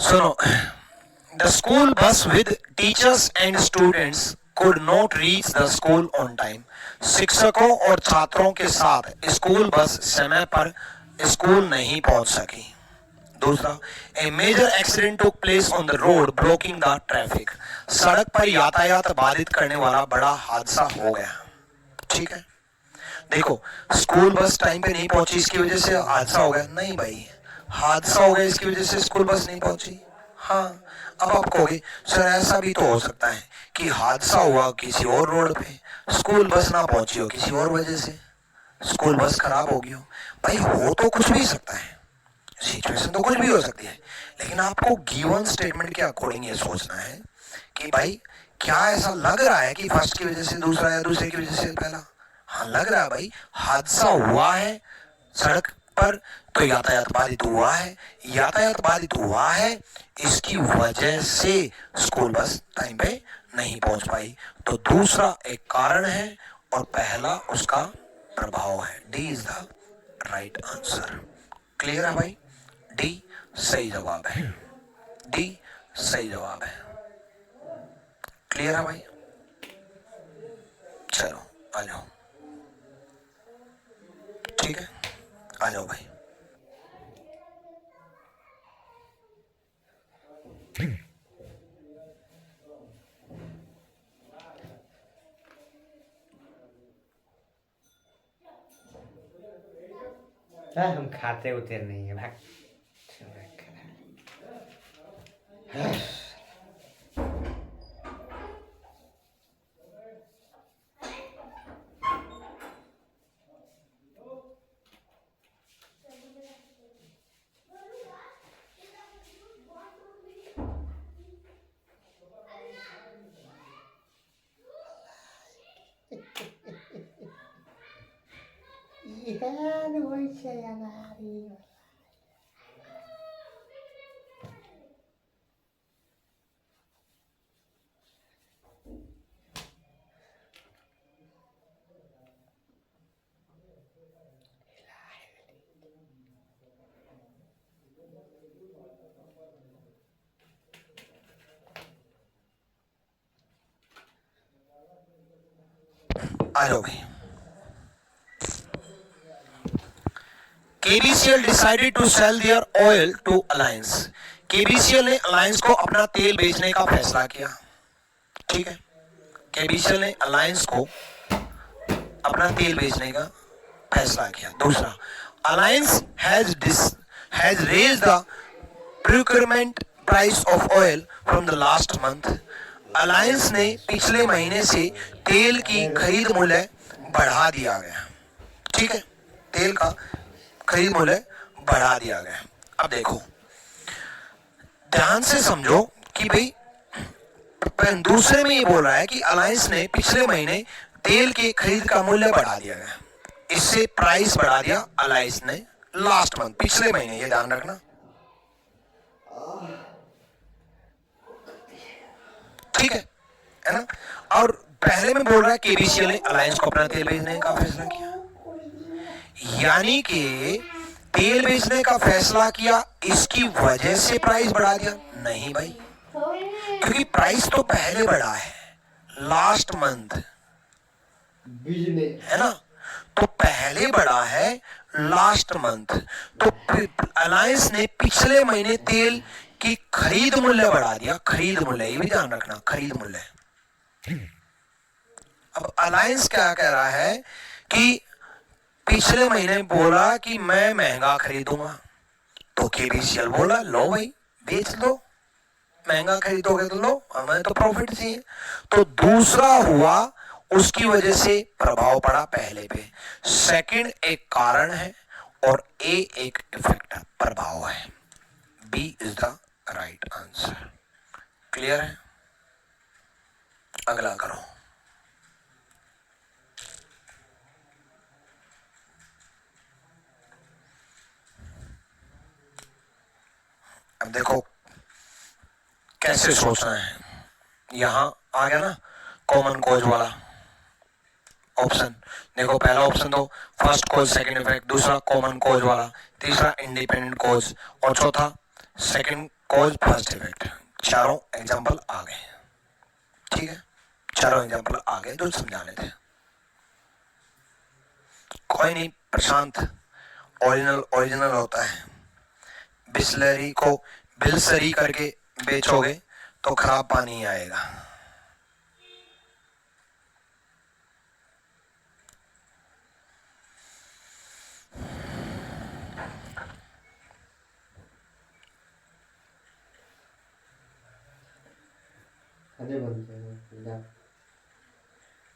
सुनो, the school bus with teachers and students could not reach the school on time. शिक्षकों और छात्रों के साथ स्कूल बस समय पर स्कूल नहीं पहुंच सकी। दूसरा, a major accident took place on the road blocking the traffic. सड़क पर यातायात बाधित करने वाला बड़ा हादसा हो गया। ठीक है, देखो स्कूल बस टाइम पे नहीं पहुंची, इसकी वजह से हादसा हो गया? नहीं भाई, हादसा हो गया इसकी वजह से स्कूल बस नहीं पहुंची। हाँ, अब आप कहोगे सर ऐसा भी तो हो सकता है कि हादसा हुआ किसी और रोड पे, स्कूल बस ना पहुंची हो किसी और वजह से, स्कूल बस खराब हो गई हो। भाई हो तो कुछ भी सकता है, सिचुएशन तो कुछ भी हो सकती है, लेकिन आपको गिवन स्टेटमेंट के अकॉर्डिंग ये सोचना है कि भाई क्या ऐसा लग रहा है कि फर्स्ट की वजह से दूसरा या दूसरे की वजह से पहला? हाँ लग रहा है भाई, हादसा हुआ है सड़क पर तो यातायात बाधित हुआ है, यातायात बाधित हुआ है, इसकी वजह से स्कूल बस टाइम पे नहीं पहुंच पाई। तो दूसरा एक कारण है और पहला उसका प्रभाव है। D is the right answer. Clear है भाई? डी सही जवाब है। डी सही जवाब है। क्लियर है भाई? चलो आ जाओ। ठीक है, आ जाओ भाई। हम खाते उते नहीं है भाग। आ जाओ भाई। KBCL decided to sell their oil to Alliance. KBCL ने अलायंस को अपना तेल बेचने का फैसला किया। ठीक है, KBCL ने अलायंस को अपना तेल बेचने का फैसला किया। दूसरा, alliance has raised the procurement price of oil from the last month. Alliance ने पिछले महीने से तेल की खरीद मूल्य बढ़ा दिया गया। ठीक है, तेल का खरीद मूल्य बढ़ा दिया गया। अब देखो ध्यान से समझो कि भाई दूसरे में ये बोल रहा है कि अलायंस ने पिछले महीने तेल के खरीद का मूल्य बढ़ा दिया गया, इससे प्राइस बढ़ा दिया अलायंस ने लास्ट मंथ, पिछले महीने, ये ध्यान रखना। ठीक है ना? और पहले में बोल रहा है KBCL ने अलायंस को अपना तेल बेचने का फैसला किया, यानी कि तेल बेचने का फैसला किया, इसकी वजह से प्राइस बढ़ा दिया? नहीं भाई, क्योंकि प्राइस तो पहले बढ़ा है लास्ट मंथ, है ना? तो पहले बढ़ा है लास्ट मंथ, तो अलायंस ने पिछले महीने तेल की खरीद मूल्य बढ़ा दिया। खरीद मूल्य, ये भी ध्यान रखना, खरीद मूल्य। अब अलायंस क्या कह रहा है कि पिछले महीने बोला कि मैं महंगा खरीदूंगा, तो KBCL बोला लो भाई बेच लो, महंगा खरीदोगे तो लो, हमें तो प्रॉफिट चाहिए। तो दूसरा हुआ, उसकी वजह से प्रभाव पड़ा पहले पे। सेकंड एक कारण है और ए एक इफेक्ट है, प्रभाव है। B is the right answer. Clear है? अगला करो। अब देखो कैसे सोचना है। यहां आ गया ना कॉमन कॉज वाला ऑप्शन। देखो पहला ऑप्शन दो फर्स्ट कॉज सेकंड इफेक्ट, दूसरा कॉमन कॉज वाला, तीसरा इंडिपेंडेंट कॉज और चौथा सेकंड कॉज फर्स्ट इफेक्ट, चारों एग्जांपल आ गए, ठीक है, चारों एग्जांपल आ गए जो समझाने थे। कोई नहीं प्रशांत, ओरिजिनल होता है। बिस्लरी को बिलसरी करके बेचोगे तो खराब पानी आएगा। अरे बनते हैं जा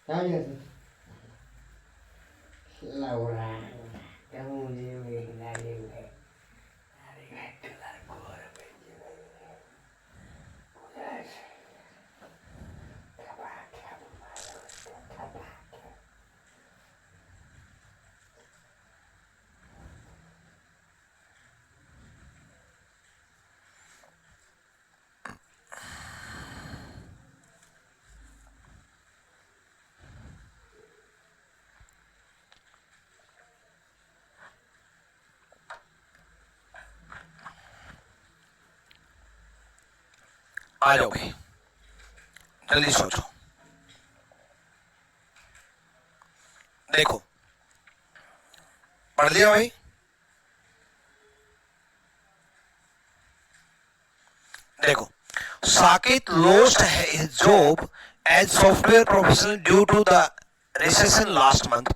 क्या हो गया लाउरा क्या मुझे मेरा ये है अरे भाई कलर कोर आ जाओ भाई, जल्दी सोचो। देखो पढ़ लिया भाई? देखो, Saket lost his job as software professional due to the recession last month.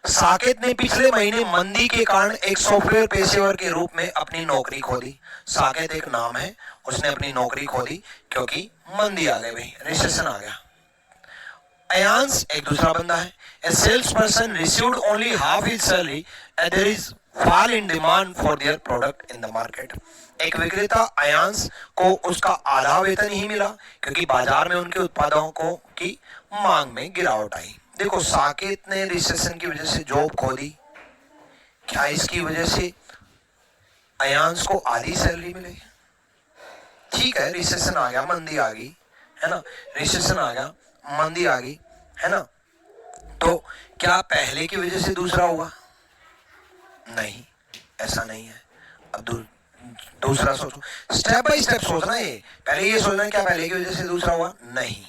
Saket ने पिछले महीने मंदी के कारण एक सॉफ्टवेयर पेशेवर के रूप में अपनी नौकरी खो दी। साकेत एक नाम है, उसने अपनी नौकरी खो दी क्योंकि मंदी आ गई भाई, रिसेशन आ गया। अयांश एक दूसरा बंदा है। A salesperson received only half his salary and there is fall in demand for their product in the market. एक विक्रेता अयांश को उसका आधा वेतन ही मिला क्योंकि बाजार में उनके उत्पादों को की मांग में गिरावट आई। देखो, साकेत ने रिसेशन की वजह से जॉब खो दी। क्या इसकी वजह से अयांश को आधी सैलरी मिलेगी? ठीक है, रिसेशन आ गया, मंदी आ गई, है ना, रिसेशन आ गया, मंदी आ गई, है ना, तो क्या पहले की वजह से दूसरा हुआ? नहीं, ऐसा नहीं है। अब दूसरा सोचो, स्टेप बाय स्टेप सोचना है। पहले ये सोचना है क्या पहले की वजह से दूसरा हुआ? नहीं,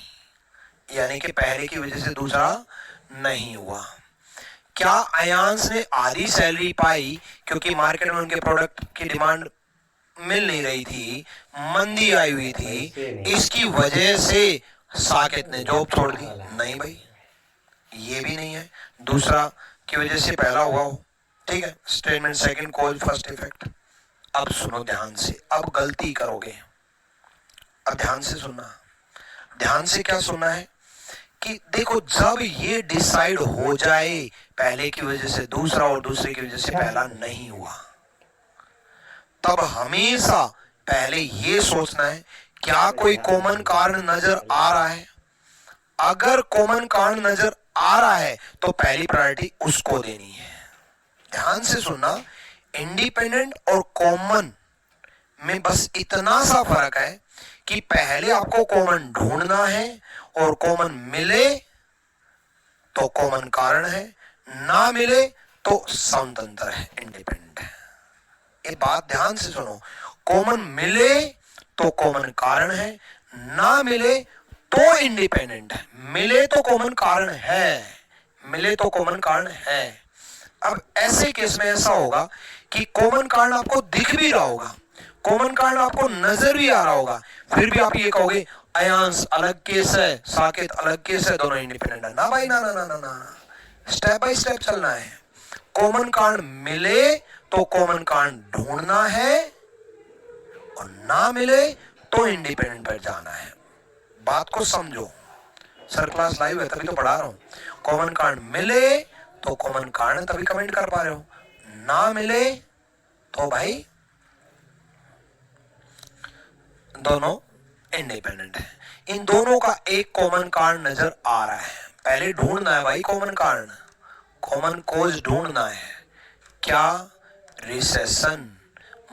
यानी कि पहले की वजह से दूसरा नहीं हुआ। क्या अयांश ने आधी सैलरी पाई क्योंकि मार्केट में उनके प्रोडक्ट की डिमांड मिल नहीं रही थी, मंदी आई हुई थी, इसकी वजह से साकेत ने जॉब छोड़ दी? नहीं भाई, ये भी नहीं है। दूसरा की वजह से पहला हुआ हो, ठीक है, statement second cause first effect. अब सुनो ध्यान से, अब गलती करोगे, अब ध्यान से सुनना। ध्यान से क्या सुनना है कि देखो, जब ये डिसाइड हो जाए पहले की वजह से दूसरा और दूसरे की वजह से पहला नहीं हुआ, तब हमेशा पहले ये सोचना है क्या कोई कॉमन कारण नजर आ रहा है। अगर कॉमन कारण नजर आ रहा है तो पहली प्रायोरिटी उसको देनी है। ध्यान से सुनना, इंडिपेंडेंट और कॉमन में बस इतना सा फर्क है कि पहले आपको कॉमन ढूंढना है और कॉमन मिले तो कॉमन कारण है, ना मिले तो स्वतंत्र है, इंडिपेंडेंट है। ये बात ध्यान से सुनो, कॉमन मिले तो कॉमन कारण है, ना मिले तो इंडिपेंडेंट है। मिले तो कॉमन कारण है, मिले तो कॉमन कारण है। अब ऐसे केस में ऐसा होगा कि कॉमन कारण आपको दिख भी रहा होगा, कॉमन कारण आपको नजर भी आ रहा होगा, फिर भी आप ये कहोगे अयांश अलग केस है, साकेत अलग केस है, दोनों इंडिपेंडेंट है। ना भाई, ना ना ना ना ना, स्टेप बाय स्टेप चलना है। कॉमन कारण मिले तो कॉमन कारण ढूंढना है और ना मिले तो इंडिपेंडेंट पर जाना है। बात को समझो, सर क्लास लाइव है तभी तो पढ़ा रहा हूं। कॉमन कारण मिले तो कॉमन कारण, तभी कमेंट कर पा रहे हो। ना मिले तो भाई दोनों इंडिपेंडेंट है। इन दोनों का एक कॉमन कारण नजर आ रहा है, पहले ढूंढना है भाई कॉमन कारण, कॉमन कॉज ढूंढना है। क्या? रिसेशन,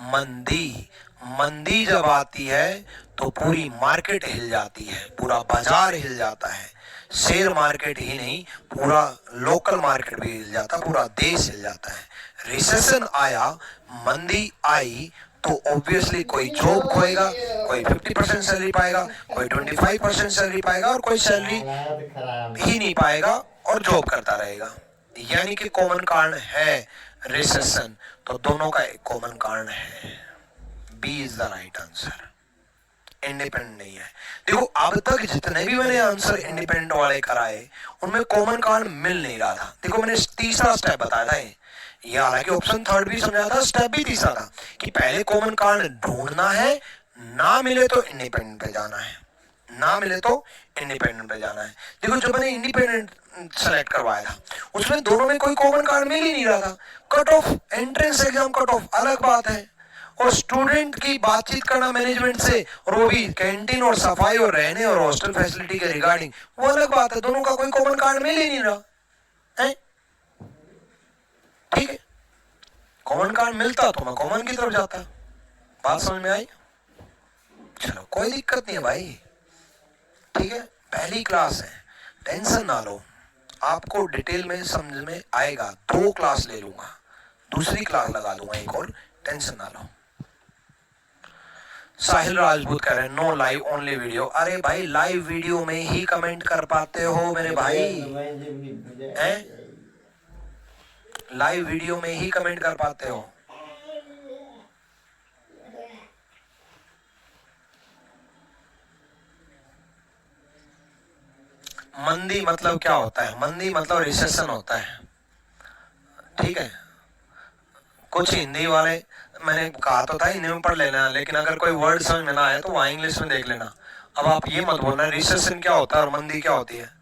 मंदी। मंदी जब आती है तो पूरी मार्केट हिल जाती है, पूरा बाजार हिल जाता है। शेयर मार्केट ही नहीं, पूरा लोकल मार्केट भी हिल जाता, पूरा देश हिल जाता है। रिसेशन आया, मंदी आई तो ऑब्वियसली कोई जॉब खोएगा, कोई 50% सैलरी पाएगा, कोई 25% सैलरी पाएगा और कोई सैलरी ही नहीं पाएगा और जॉब करता रहेगा। यानी कि कॉमन कारण है रिसेशन, तो दोनों का एक कॉमन कारण है। B is the right answer, independent नहीं है। देखो अब तक जितने भी मैंने आंसर इंडिपेंडेंट वाले कराए उनमें कॉमन कारण मिल नहीं रहा था। देखो मैंने तीसरा स्टेप बताया था ये हालांकि ऑप्शन थर्ड भी समझाया था, स्टेप भी तीसरा था कि पहले कॉमन कारण ढूंढना है, ना मिले तो इंडिपेंडेंट पे जाना है, ना मिले तो इंडिपेंडेंट पे जाना है। देखो जब मैंने इंडिपेंडेंट सेलेक्ट करवाया था उसमें दोनों में कोई कॉमन कारण मिल ही नहीं रहा था। Cut off, entrance exam cut off अलग बात है, और स्टूडेंट की बातचीत करना मैनेजमेंट से, और वो भी कैंटीन और सफाई और रहने और हॉस्टल फैसिलिटी के रिगार्डिंग, वो अलग बात है। दोनों का कोई कॉमन कारण मिल ही नहीं रहा है। ठीक है, कॉमन कारण मिलता तो मैं कॉमन की तरफ जाता। बात समझ में आई? चलो कोई दिक्कत नहीं है भाई, ठीक है, पहली क्लास है, टेंशन ना लो, आपको डिटेल में समझ में आएगा। 2 क्लास ले लूंगा, दूसरी क्लास लगा दूंगा एक और, टेंशन ना लो। साहिल राजपूत कह रहे हैं नो लाइव ओनली वीडियो। अरे भाई लाइव वीडियो में ही कमेंट कर पाते हो मेरे भाई, हैं? लाइव वीडियो में ही कमेंट कर पाते हो। मंदी मतलब क्या होता है? मंदी मतलब रिसेशन होता है, ठीक है। कुछ हिंदी वाले, मैंने कहा तो था हिंदी में पढ़ लेना, लेकिन अगर कोई वर्ड समझ में ना आए तो वहां इंग्लिश में देख लेना। अब आप ये मत बोलना रिसेशन क्या होता है और मंदी क्या होती है।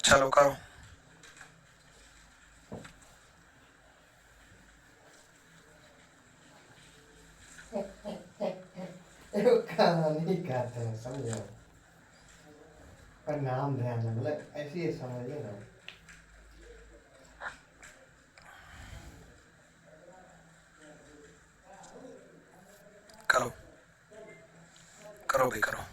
चलो करो। कहानी कहते हैं समझो, पर नाम ध्यान है, मतलब ऐसी समझिए ना। करो करो भी करो।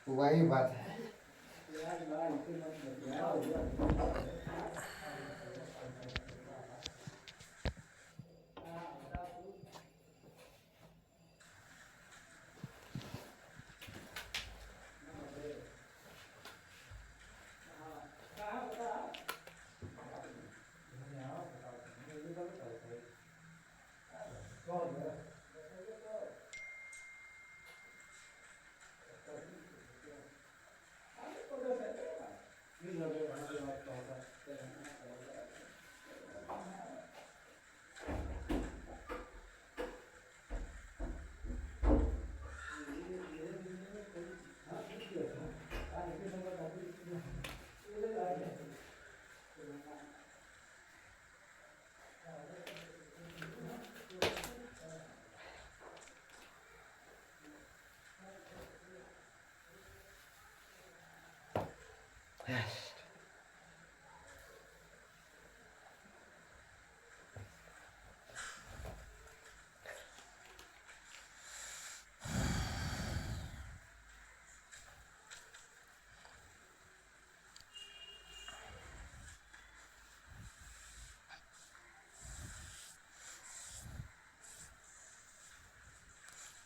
वही बात है।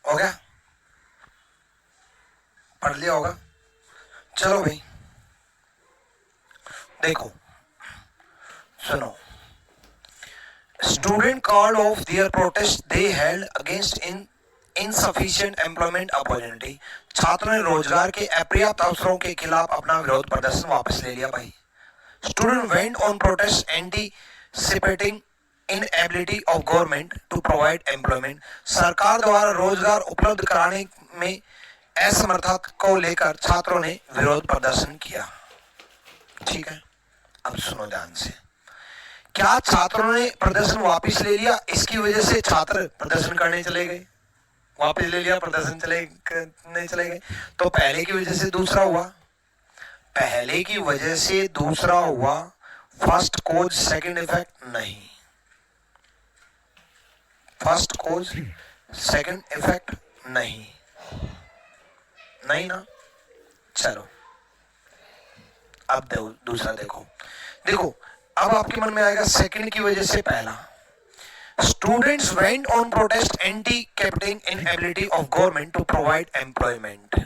हो गया, पढ़ लिया होगा। चलो भाई देखो सुनो, student called of their protest they held against insufficient employment opportunity. छात्रों ने रोजगार के अपर्याप्त अवसरों के खिलाफ अपना विरोध प्रदर्शन वापस ले लिया भाई। Student went on protest anticipating inability of government to provide employment, सरकार द्वारा रोजगार उपलब्ध कराने में असमर्थता को लेकर छात्रों ने विरोध प्रदर्शन किया। ठीक है, अब सुनो ध्यान से। क्या छात्रों ने प्रदर्शन वापस ले लिया, इसकी वजह से छात्र प्रदर्शन करने चले गए? वापस ले लिया, प्रदर्शन नहीं चले गए। तो पहले की वजह से दूसरा हुआ, पहले की वजह से दूसरा हुआ, फर्स्ट कोज सेकंड इफेक्ट नहीं। फर्स्ट कोज सेकंड इफेक्ट नहीं, नहीं ना। चलो अब दूसरा देखो। देखो अब आपके मन में आएगा सेकंड की वजह से पहला। Students went on protest anticipating inability of government to provide employment,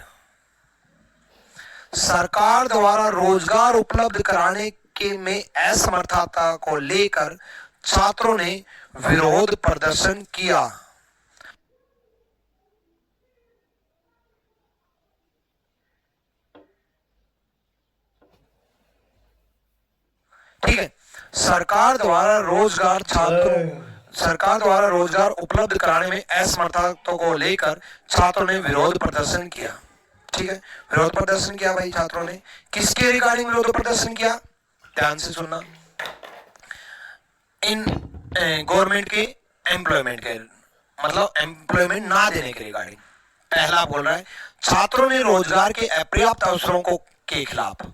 सरकार द्वारा रोजगार उपलब्ध कराने के में असमर्थता को लेकर छात्रों ने विरोध प्रदर्शन किया। ठीक है, सरकार द्वारा रोजगार उपलब्ध कराने में असमर्थता को लेकर छात्रों ने विरोध प्रदर्शन किया। ठीक है, विरोध प्रदर्शन किया भाई छात्रों ने। किसके रिगार्डिंग विरोध प्रदर्शन किया? ध्यान से सुनना। इन गवर्नमेंट के एम्प्लॉयमेंट के, मतलब एम्प्लॉयमेंट ना देने के रिगार्डिंग। पहला बोल रहा है छात्रों ने रोजगार के अपर्याप्त अवसरों को के खिलाफ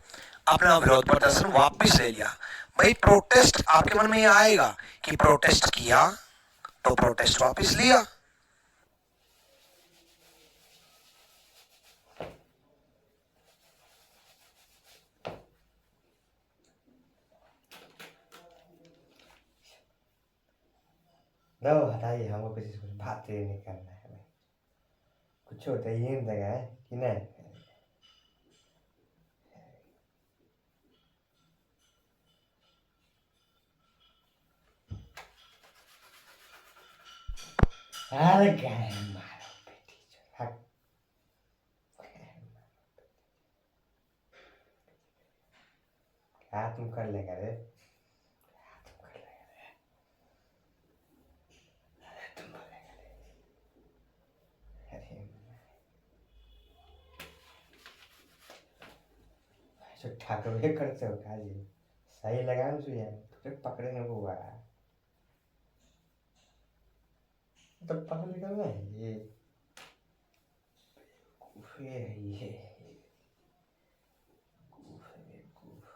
अपना विरोध प्रदर्शन वापस ले लिया। भाई प्रोटेस्ट आपके मन में ये आएगा कि प्रोटेस्ट किया तो प्रोटेस्ट वापस लिया। लो हटाइए, हमको कुछ बात ही नहीं करना है भाई। कुछ होता ही नहीं लगा है कि नहीं। अरे गाय मारो बेटी जो हक। क्या तुम कर लेगा रे? क्या तुम कर लेगा रे? अरे तुम बोलेगा रे? अरे जो ठाकुर भी करते हो क्या जी? सही लगा ना तुझे? तुझे पकड़ने को हुआ है तो पकड़ निकल में ये कूफे है ये कूफ है कूफ।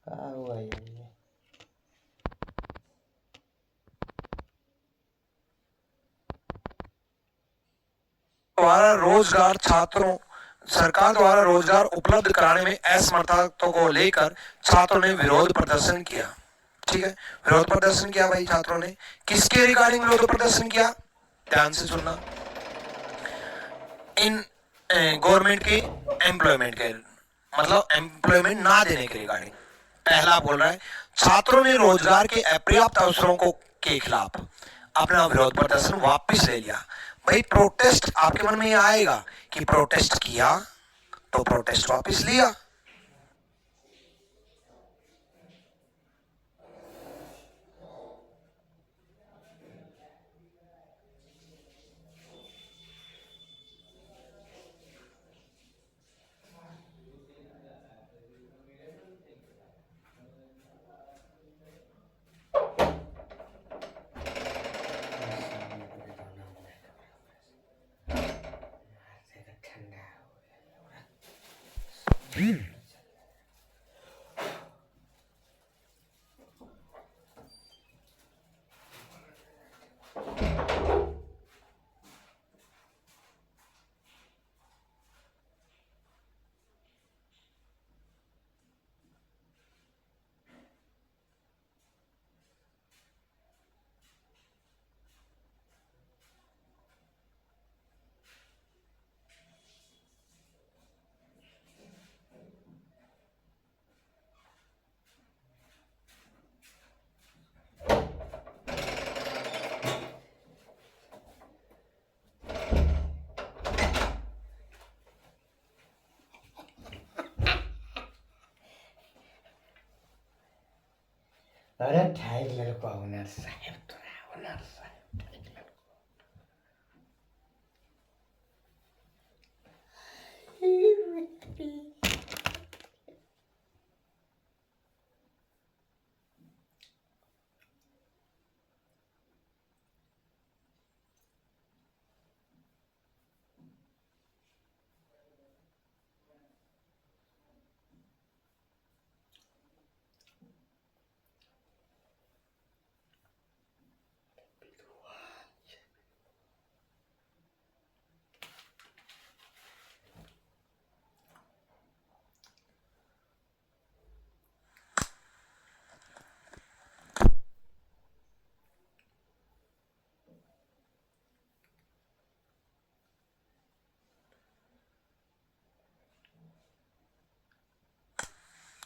क्या हुआ ये? द्वारा रोजगार छात्रों सरकार द्वारा रोजगार उपलब्ध कराने में असमर्थता को लेकर छात्रों ने विरोध प्रदर्शन किया। ठीक है, विरोध प्रदर्शन किया भाई छात्रों ने। किसके रिगार्डिंग विरोध प्रदर्शन किया? ध्यान से सुनना। इन गवर्नमेंट के एम्प्लॉयमेंट के, मतलब एम्प्लॉयमेंट ना देने के रिगार्डिंग। पहला बोल रहा है छात्रों ने रोजगार के अपर्याप्त अवसरों को के खिलाफ अपना विरोध प्रदर्शन वापस ले लिया। भाई प्रोटेस्ट आपके मन में ये आएगा कि प्रोटेस्ट किया तो प्रोटेस्ट वापस लिया। ठंडा अरे ठीक लड़को ओनर साहब तोरा ओनर साहब ठीक लड़को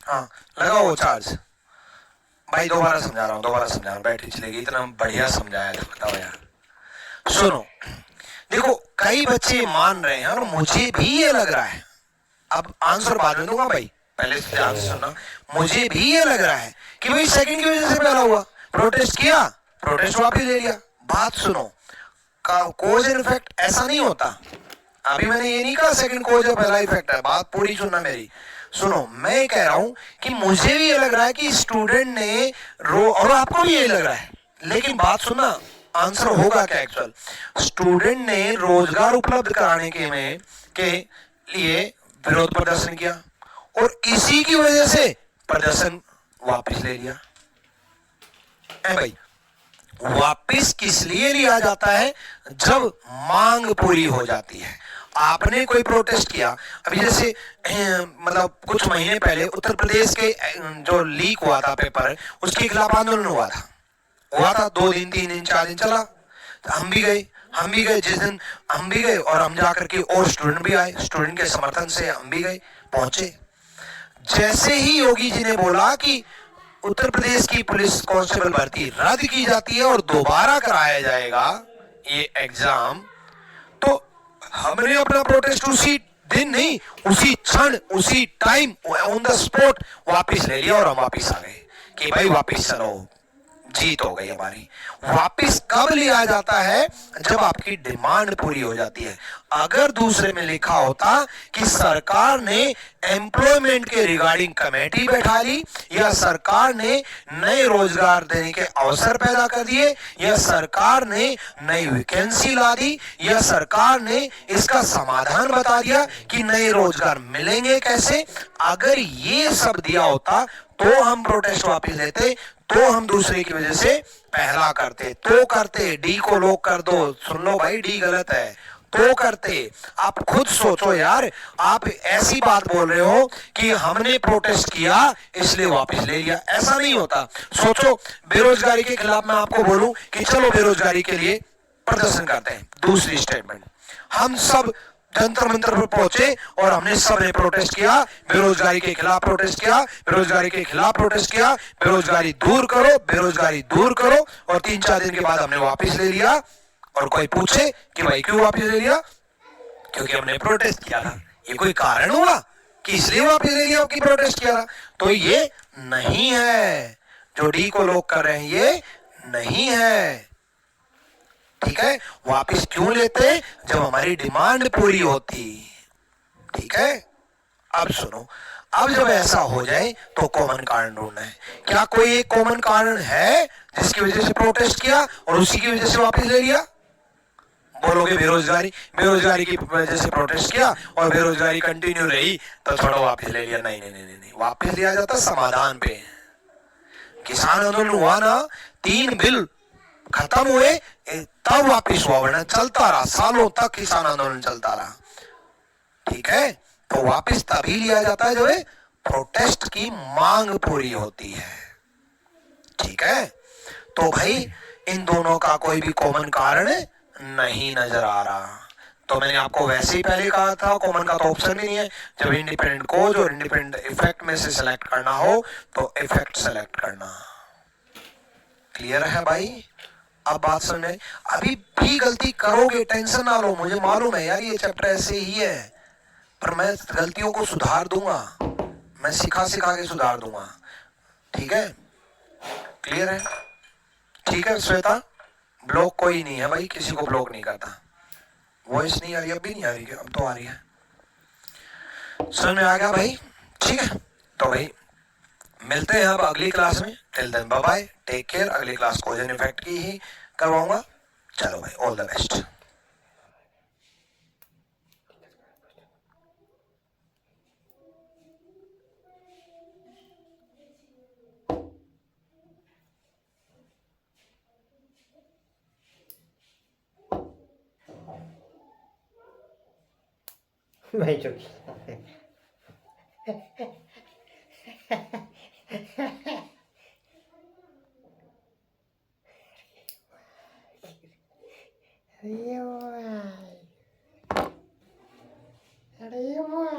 हाँ लगाओ चार्ज भाई। दोबारा समझा रहा हूँ, बैटरी चलेगी। इतना बढ़िया समझाया था, बताओ यार। सुनो, देखो कई बच्चे मान रहे हैं और मुझे भी ये लग रहा है, अब आंसर बाद में दूंगा भाई, पहले से ध्यान से सुनना। मुझे भी ये लग रहा है कि भाई सेकंड की वजह से पहला हुआ, प्रोटेस्ट किया, प्रोटेस्ट वापस ले लिया। बात सुनो, कॉज एंड इफेक्ट ऐसा नहीं होता। अभी मैंने ये नहीं कहा सेकंड कॉज है पहला इफेक्ट है, बात पूरी सुनना मेरी। सुनो, मैं कह रहा हूं कि मुझे भी ये लग रहा है कि स्टूडेंट ने और आपको भी ये लग रहा है, लेकिन बात सुनना, आंसर होगा क्या एक्चुअल। स्टूडेंट ने रोजगार उपलब्ध कराने के लिए विरोध प्रदर्शन किया और इसी की वजह से प्रदर्शन वापस ले लिया। भाई वापस किस लिए लिया जाता है? जब मांग पूरी हो जाती है। आपने कोई प्रोटेस्ट किया, अभी जैसे मतलब कुछ महीने पहले उत्तर प्रदेश के जो लीक हुआ था पेपर, उसके खिलाफ आंदोलन हुआ था 2 दिन 3 दिन 4 दिन चला। हम भी गए जिस दिन हम भी गए और हम जाकर के और स्टूडेंट भी आए, स्टूडेंट के समर्थन से हम भी गए, पहुंचे। जैसे ही योगी जी ने बोला कि उत्तर प्रदेश की पुलिस कांस्टेबल भर्ती रद्द की जाती है और दोबारा कराया जाएगा ये एग्जाम, तो हमने अपना प्रोटेस्ट उसी दिन नहीं, उसी क्षण, उसी टाइम, ऑन द स्पॉट वापस ले लिया और हम वापस आ गए कि भाई वापस चलो, जीत हो गई हमारी। वापस कब लिया जाता है? जब आपकी डिमांड पूरी हो जाती है। अगर दूसरे में लिखा होता कि सरकार ने एम्प्लॉयमेंट के रिगार्डिंग कमेटी बैठा ली, या सरकार ने नए रोजगार देने के अवसर पैदा कर दिए, या सरकार ने नई वैकेंसी ला दी, या सरकार ने इसका समाधान बता दिया कि नए रोजगार मिलेंगे कैसे, अगर ये सब दिया होता तो हम प्रोटेस्ट वापस लेते, तो हम दूसरे की वजह से पहला करते, डी को लॉक कर दो। सुन लो भाई, डी गलत है, तो करते। आप खुद सोचो यार, आप ऐसी बात बोल रहे हो कि हमने प्रोटेस्ट किया इसलिए वापस ले लिया, ऐसा नहीं होता। सोचो, बेरोजगारी के खिलाफ मैं आपको बोलूं कि चलो बेरोजगारी के लिए प्रदर्शन करते हैं, दूसरी स्टेटमेंट, हम सब जंतर मंतर पर पहुंचे और हमने सबने प्रोटेस्ट किया, बेरोजगारी के खिलाफ प्रोटेस्ट किया, बेरोजगारी के खिलाफ प्रोटेस्ट किया, बेरोजगारी दूर करो, बेरोजगारी दूर करो, और 3-4 दिन के बाद हमने वापस ले लिया। और कोई पूछे कि भाई क्यों वापस ले लिया? क्योंकि हमने प्रोटेस्ट किया था। ये कोई कारण हुआ कि इसलिए वापस ले लिया कि प्रोटेस्ट किया था? तो ये नहीं है, जो डी को लोग कर रहे हैं ये नहीं है, ठीक है। वापस क्यों लेते? जब हमारी डिमांड पूरी होती, ठीक है। अब सुनो, अब जब ऐसा हो जाए तो कॉमन कारण ढूंढना है। क्या कोई एक कॉमन कारण है जिसकी वजह से प्रोटेस्ट किया और उसी की वजह से वापस ले लिया? बोलोगे बेरोजगारी की वजह से प्रोटेस्ट किया और बेरोजगारी कंटिन्यू रही तो थोड़ा वापस ले लिया। नहीं नहीं नहीं नहीं, वापस लिया जाता समाधान पे। किसान आंदोलन हुआ ना, 3 बिल खत्म हुए तब वापिस हुआ, वरना चलता रहा, सालों तक किसान आंदोलन चलता रहा, ठीक है। तो वापिस तभी लिया जाता है जब प्रोटेस्ट की मांग पूरी होती है, ठीक है। तो भाई इन दोनों का कोई भी कॉमन कारण नहीं नजर आ रहा। तो मैंने आपको वैसे ही पहले कहा था, कॉमन का तो ऑप्शन ही नहीं है। जब इंडिपेंडेंट कॉज और इंडिपेंडेंट इफेक्ट में से सिलेक्ट करना हो तो इफेक्ट सेलेक्ट करना। क्लियर है भाई? अब बात समझ में? अभी भी गलती करोगे, टेंशन ना लो, मुझे मालूम है यार ये चैप्टर ऐसे ही है, पर मैं गलतियों को सुधार दूंगा, मैं सिखा के सुधार दूंगा, ठीक है। क्लियर है? ठीक है श्वेता, ब्लॉक कोई नहीं है भाई, किसी को ब्लॉक नहीं करता। वॉइस नहीं आ रही, अब भी नहीं आ रही, अब तो आ रही है। समझ में आ गया भाई? ठीक है, तो भाई मिलते हैं अब अगली क्लास में। Till then bye bye, take care. अगली क्लास कॉज एंड इफेक्ट की ही करवाऊंगा। चलो भाई, ऑल द बेस्ट। मैं चुकी अरे वाह, अरे वाह।